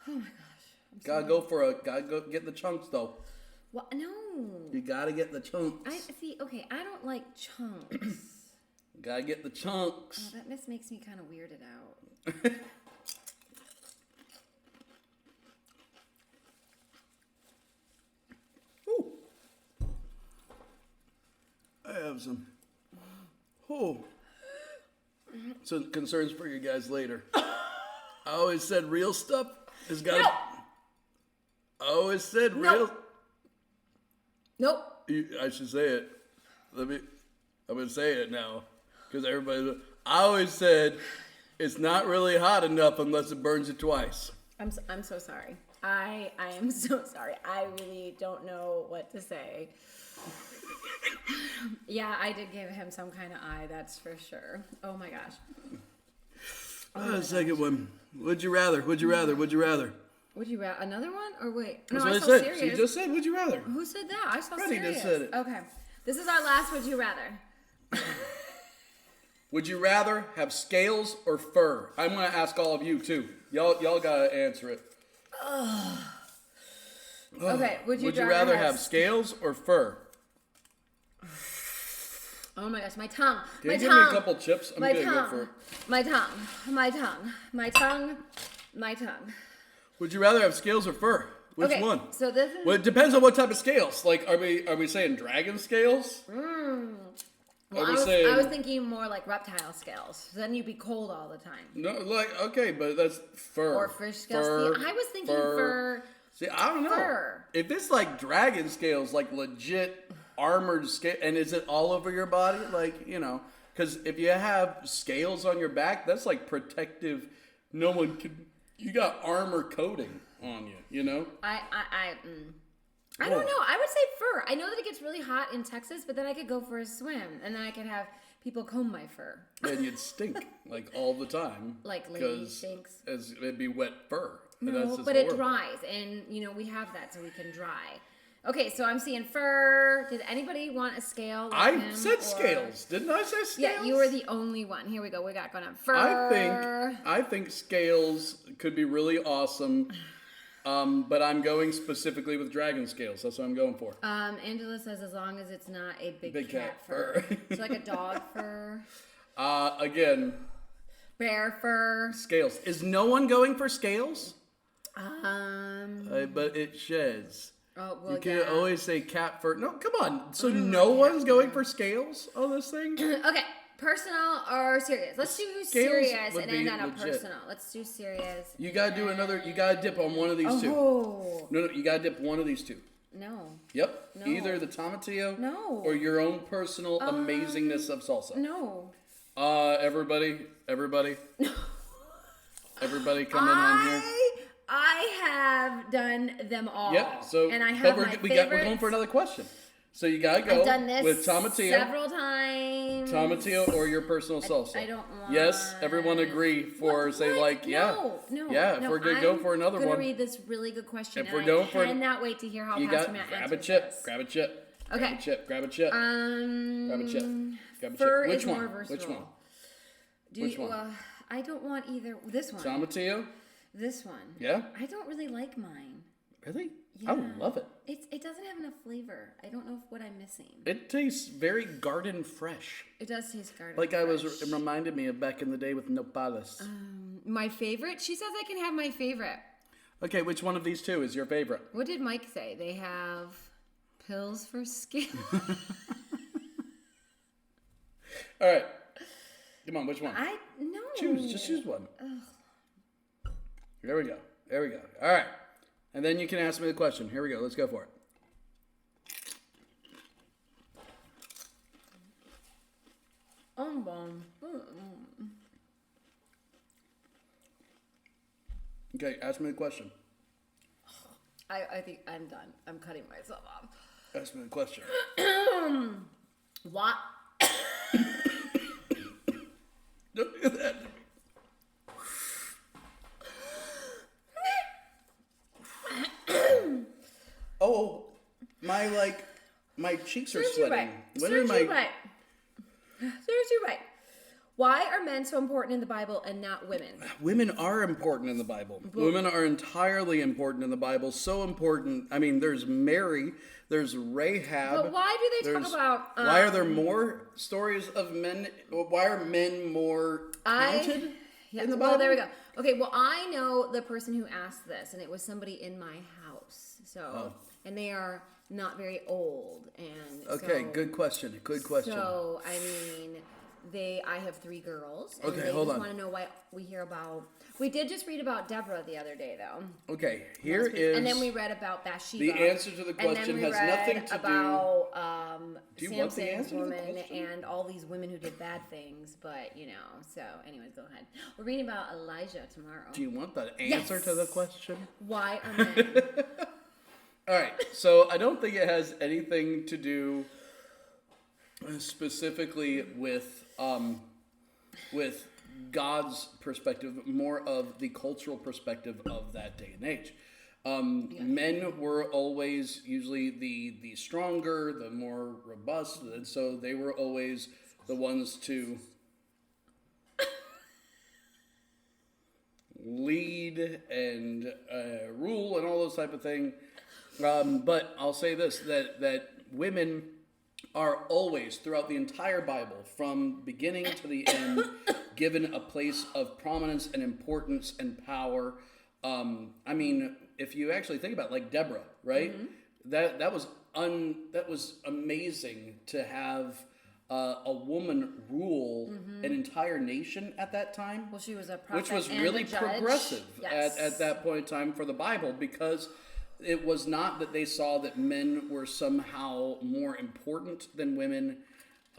Oh my gosh. Gotta go get the chunks though. What? No. You gotta get the chunks. I see. Okay, I don't like chunks. Gotta get the chunks. Oh, that just makes me kind of weirded out. Ooh. I have some. Oh. Some concerns for you guys later. I always said real stuff has got. No. I always said No. real. Nope. I should say it. I'm gonna say it now, because everybody. I always said it's not really hot enough unless it burns it twice. I'm so sorry. I am so sorry. I really don't know what to say. Yeah, I did give him some kind of eye, that's for sure. Oh my gosh. Second one. Would you rather? Would you rather? Would you rather? Would you rather another one or wait? That's No, what I I saw said. serious. She just said, would you rather? Who said that? I saw Freddie serious. just said it. Okay. This is our last would you rather. Would you rather have scales or fur? I'm going to ask all of you too. Y'all got to answer it. Okay, would you rather have scales or fur? Oh my gosh, my tongue. Can my you give tongue. me a couple chips? I'm my going to tongue. go for it. My tongue. My tongue. My tongue. My tongue. Would you rather have scales or fur? Which Okay, one? so this is Well, it depends on what type of scales. Like, are we saying dragon scales? Well, Are we I saying was thinking more like reptile scales. So then you'd be cold all the time. no? Like, okay, but that's fur. Or fish scales. Fur, See, I was thinking fur. See, I don't know. Fur. If it's like dragon scales, like legit armored scale, and is it all over your body? Like, you know, because if you have scales on your back, that's like protective. No one can. You got armor coating on you. You know. I don't know. I would say fur. I know that it gets really hot in Texas, but then I could go for a swim, and then I could have people comb my fur. And you'd stink like all the time. Like lady stinks. As it'd be wet fur. And No, that's just but it horrible. dries, and you know we have that, so we can dry. Okay, so I'm seeing fur. Did anybody want a scale? Like I him, said or- scales. Didn't I say scales? Yeah, you were the only one. Here we go. We got going on fur. I think scales could be really awesome. But I'm going specifically with dragon scales. That's what I'm going for. Angela says as long as it's not a big cat cat fur. fur. So like a dog fur, Again, bear fur. scales. Is no one going for scales? Um. But it sheds. Oh well, You can yeah. always say cat fur. No, come on. So no one's going for scales on this thing? Okay, personal or serious? Let's do Scales serious would and be end on a legit. personal. Let's do serious. You gotta do another. You gotta dip on one of these two. Oh. No, you gotta dip one of these two. No. Yep. No. Either the tomatillo No. or your own personal amazingness of salsa. No. Everybody. Everybody come in on here. I have done them all. Yep. So, and I have my favorites. We're going for another question. So you gotta go I've done this with tomatillo. several times. Tomatillo or your personal salsa. I don't want. Yes, everyone agree for what? say like yeah. No. Yeah, if we're gonna go for another one. I'm gonna read this really good question. If we're going for, I cannot wait to hear how you Pastor got Matt grab a answers chip. this. Grab a chip. Okay. Grab a chip. Grab a chip. Grab a chip. Grab a Fur chip. Which is one? more versatile. Which one? Which one? I don't want either. This one. Tomatillo. This one. Yeah. I don't really like mine. Really? Yeah. I love it. It doesn't have enough flavor. I don't know what I'm missing. It tastes very garden fresh. It does taste garden Like fresh. it reminded me of back in the day with nopales. My favorite? She says I can have my favorite. Okay, which one of these two is your favorite? What did Mike say? They have pills for skin. All right. Come on, which one? No. Just choose one. Ugh. There we go. All right. And then you can ask me the question. Here we go. Let's go for it. Okay, ask me the question. I think I'm done. I'm cutting myself off. Ask me the question. What? Don't do that. Oh, my cheeks are sweating. Seriously right. Why are men so important in the Bible and not women? Women are important in the Bible. Women are entirely important in the Bible. So important. I mean, there's Mary, there's Rahab. But why do they talk about... why are there more stories of men? Why are men more counted in the Bible? Well, there we go. Okay, well, I know the person who asked this, and it was somebody in my house. So, and they are not very old. And okay, so, good question. Good question. So, I mean... I have 3 girls. And okay, they hold just on. want to know why we hear about... We did just read about Deborah the other day, though. Okay, here is... And then we read about Bathsheba. The answer to the question has nothing to about, do you want the Samson's answer to the woman question? and all these women who did bad things, but, you know, so anyways, go ahead. We're reading about Elijah tomorrow. Do you want the answer to the question? Why are men... All right, so I don't think it has anything to do specifically with God's perspective, more of the cultural perspective of that day and age. Men were always usually the stronger, the more robust, and so they were always the ones to lead and rule and all those type of things. But I'll say this, that women are always, throughout the entire Bible, from beginning to the end, given a place of prominence and importance and power. I mean, if you actually think about it, like Deborah, right? Mm-hmm. That was amazing to have a woman rule an entire nation at that time. Well, she was a prophet, which was and really a judge. Progressive Yes. at that point in time for the Bible, because it was not that they saw that men were somehow more important than women.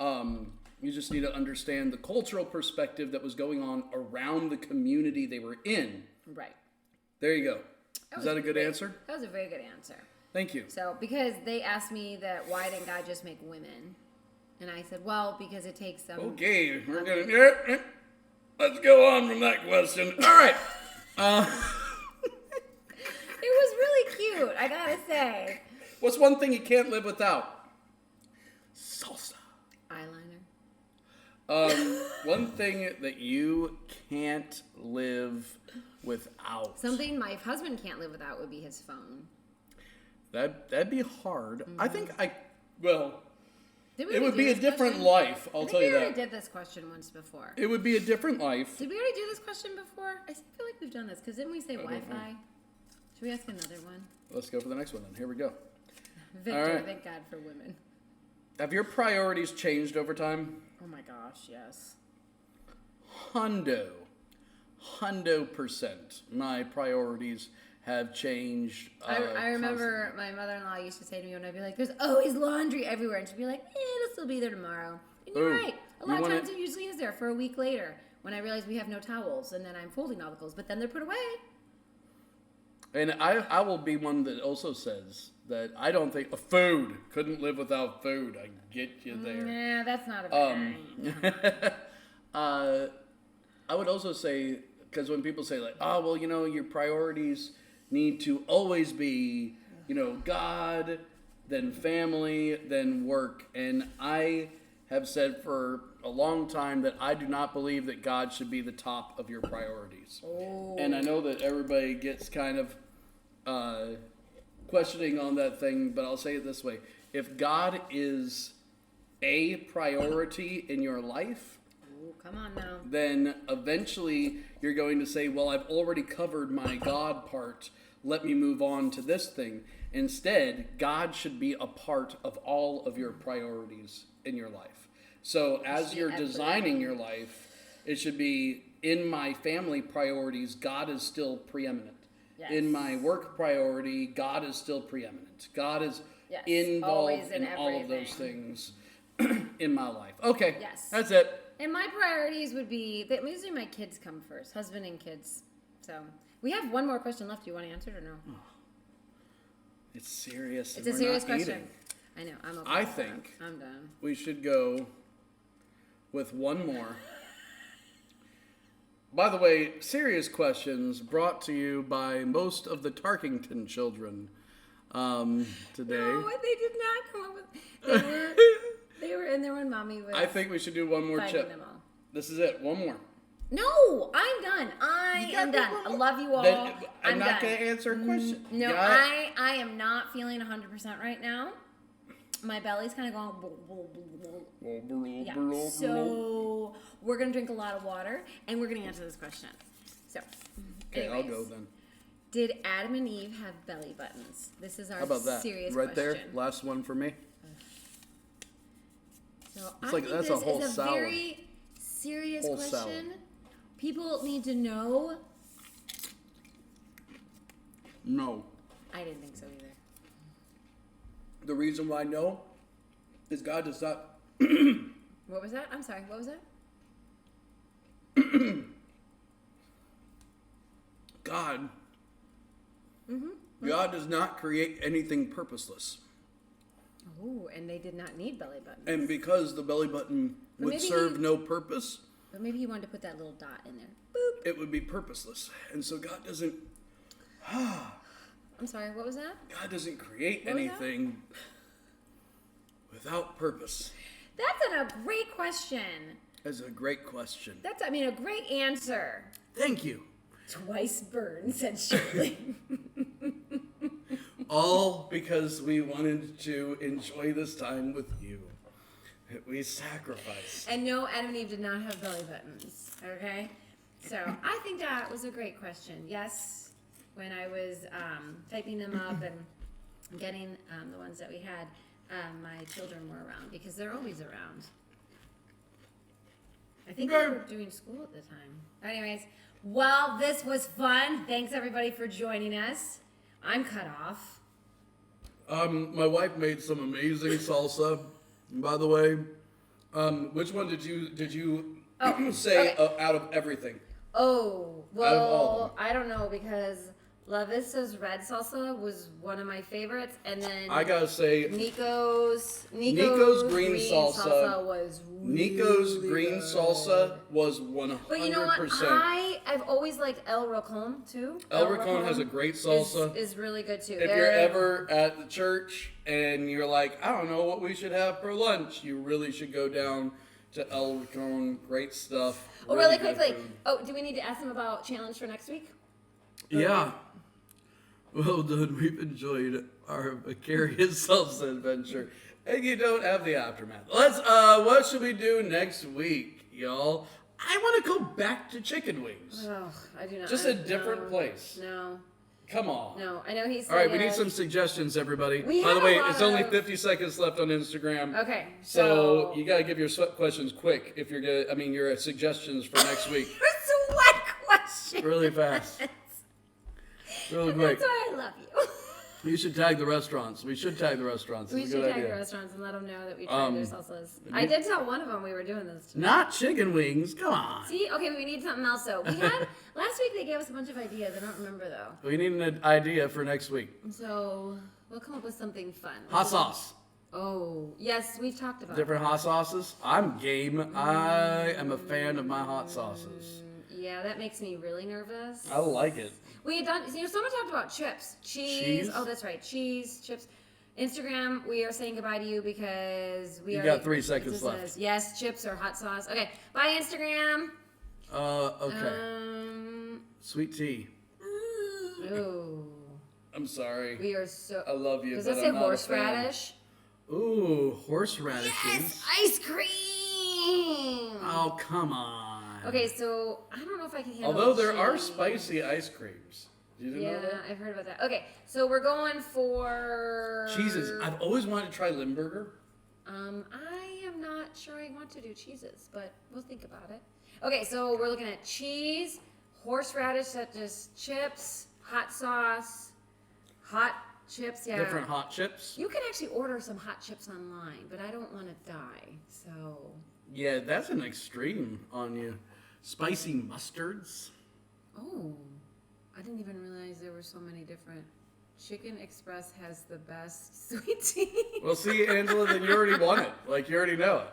You just need to understand the cultural perspective that was going on around the community they were in. Right. There you go. Is that a good answer? That was a very good answer. Thank you. So, because they asked me that, why didn't God just make women? And I said, well, because it takes some... Okay, we're going to... Let's go on from that question. All right. It was really cute, I gotta say. What's one thing you can't live without? Salsa. Eyeliner. One thing that you can't live without. Something my husband can't live without would be his phone. That'd be hard. Mm-hmm. I think it would be a different life, I'll tell you that. We already did this question once before. It would be a different life. Did we already do this question before? I feel like we've done this, because didn't we say Wi-Fi? Should we ask another one? Let's go for the next one then. Here we go. Victor, right. Thank God for women. Have your priorities changed over time? Oh my gosh, yes. Hundo percent. My priorities have changed. I remember my mother-in-law used to say to me when I'd be like, "There's always laundry everywhere," and she'd be like, "It'll still be there tomorrow." And you're right. A lot of times it usually is there for a week later when I realize we have no towels, and then I'm folding all the clothes, but then they're put away. And I will be one that also says that I don't think food couldn't live without food. I get you there. Nah, that's not a bad I would also say, because when people say like, oh, well, your priorities need to always be, God, then family, then work. And I have said for a long time that I do not believe that God should be the top of your priorities. Oh. And I know that everybody gets kind of questioning on that thing, but I'll say it this way. If God is a priority in your life, come on now, then eventually you're going to say, well, I've already covered my God part. Let me move on to this thing. Instead, God should be a part of all of your priorities in your life. So as you're designing your life, it should be, in my family priorities, God is still preeminent. Yes. In my work priority, God is still preeminent. God is involved in all of those things in my life. Okay, that's it. And my priorities would be, usually my kids come first, husband and kids. So we have one more question left. Do you want to answer it or no? Oh. It's serious. It's a serious question. I know. I'm okay. I think I'm done. We should go with one more. By the way, serious questions brought to you by most of the Tarkington children today. No, they did not come up with. They were in there when Mommy was. I think we should do one more chip. Them all. This is it. One more. No, I'm done. I am done. I love you all. Then I'm not going to answer a question. No, I am not feeling 100% right now. My belly's kind of going. Yeah. So we're going to drink a lot of water, and we're going to answer this question. So, okay, I'll go then. Did Adam and Eve have belly buttons? This is our How about that? serious right question. There, last one for me. So it's like that's this a whole is a salad. very serious question. Salad. People need to know. No. I didn't think so either. The reason why no is God does not. What was that? I'm sorry. What was that? God. Mm-hmm. God does not create anything purposeless. Oh, and they did not need belly buttons. And because the belly button would serve no purpose. But maybe he wanted to put that little dot in there. Boop. It would be purposeless. And so God doesn't. I'm sorry, what was that? God doesn't create anything without purpose. That's a great question. That's a great question. That's, a great answer. Thank you. Twice burned, said Shirley. All because we wanted to enjoy this time with you. We sacrificed. And no, Adam and Eve did not have belly buttons. Okay? So I think that was a great question. Yes, when I was typing them up and getting the ones that we had, my children were around because they're always around. I think they were doing school at the time. Anyways, well, this was fun. Thanks everybody for joining us. I'm cut off. My wife made some amazing salsa, by the way. Which one did you say out of everything? Oh, well, I don't know because La Vista's red salsa was one of my favorites, and then I gotta say Nico's green salsa was Nico's really green good. salsa was 100%. But you know what? I've always liked El Racon too. El Racon has a great salsa. Is really good too. If you're ever at the church and you're like, I don't know what we should have for lunch, you really should go down to El Racon. Great stuff. Oh, really quickly. Oh, do we need to ask them about challenge for next week? Yeah. Well done. We've enjoyed our vicarious salsa adventure, and you don't have the aftermath. What should we do next week, y'all? I want to go back to chicken wings. Oh, I do not. Just a different place. No. Come on. No, I know he's. All right, we need some suggestions, everybody. By the way, it's only 50 seconds left on Instagram. Okay. So you gotta give your sweat questions quick if you're gonna. I mean, your suggestions for next week. Your sweat questions. Really fast. Real quick. That's why I love you. You should tag the restaurants. We should tag the restaurants. We It's a should good tag idea. the restaurants and let them know that we tried their salsas. I did tell one of them we were doing this today. Not chicken wings. Come on. See, okay, we need something else though. We had last week. They gave us a bunch of ideas. I don't remember though. We need an idea for next week. So we'll come up with something fun. Hot sauce. Oh yes, we've talked about Different hot sauces. I'm game. I am a fan of my hot sauces. Yeah, that makes me really nervous. I like it. We had done. Someone talked about chips, cheese. Oh, that's right, cheese, chips. Instagram, we are saying goodbye to you because we You already, got 3 seconds it left. says, yes, chips or hot sauce. Okay, bye Instagram. Okay. Sweet tea. Ooh, I'm sorry. we are so. I love you. Does but that say I'm not a fan. horseradish? Ooh, horseradishes. Yes, ice cream. Oh, come on. Okay, so I don't know if I can handle. Although there are cheese. spicy ice creams. You didn't know Yeah, that? I've heard about that. Okay, so we're going for Cheeses. I've always wanted to try Limburger. I am not sure I want to do cheeses, but we'll think about it. Okay, so we're looking at cheese, horseradish, such as chips, hot sauce, hot chips. Yeah, Different hot chips. You can actually order some hot chips online, but I don't want to die. So Yeah, that's an extreme on you. Spicy mustards. oh, I didn't even realize there were so many different. Chicken Express has the best sweet tea. Well, see, Angela, then you already won it. Like, you already know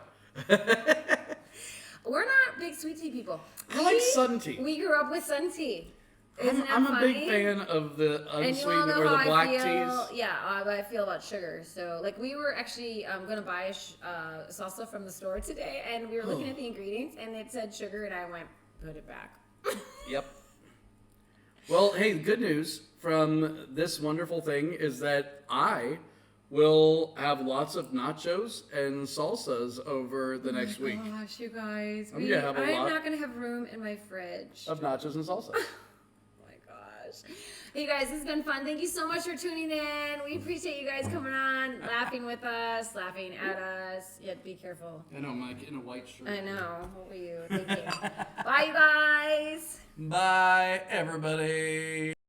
it. We're not big sweet tea people. I like sun tea. We grew up with sun tea. Isn't that I'm a funny? big fan of the And you all unsweetened know or the how black I feel. teas. Yeah, how I feel about sugar. So, like, we were actually going to buy salsa from the store today, and we were looking at the ingredients, and it said sugar, and I went, put it back. Yep. Well, hey, the good news from this wonderful thing is that I will have lots of nachos and salsas over the next week. Gosh, you guys. I'm gonna have a I'm lot. not going to have room in my fridge. Of nachos and salsa. Oh my gosh. Hey, you guys, this has been fun. Thank you so much for tuning in. We appreciate you guys coming on, laughing with us, laughing at us. Yet be careful. I know, Mike, in a white shirt. I know. What were you thinking? Bye, you guys. Bye, everybody.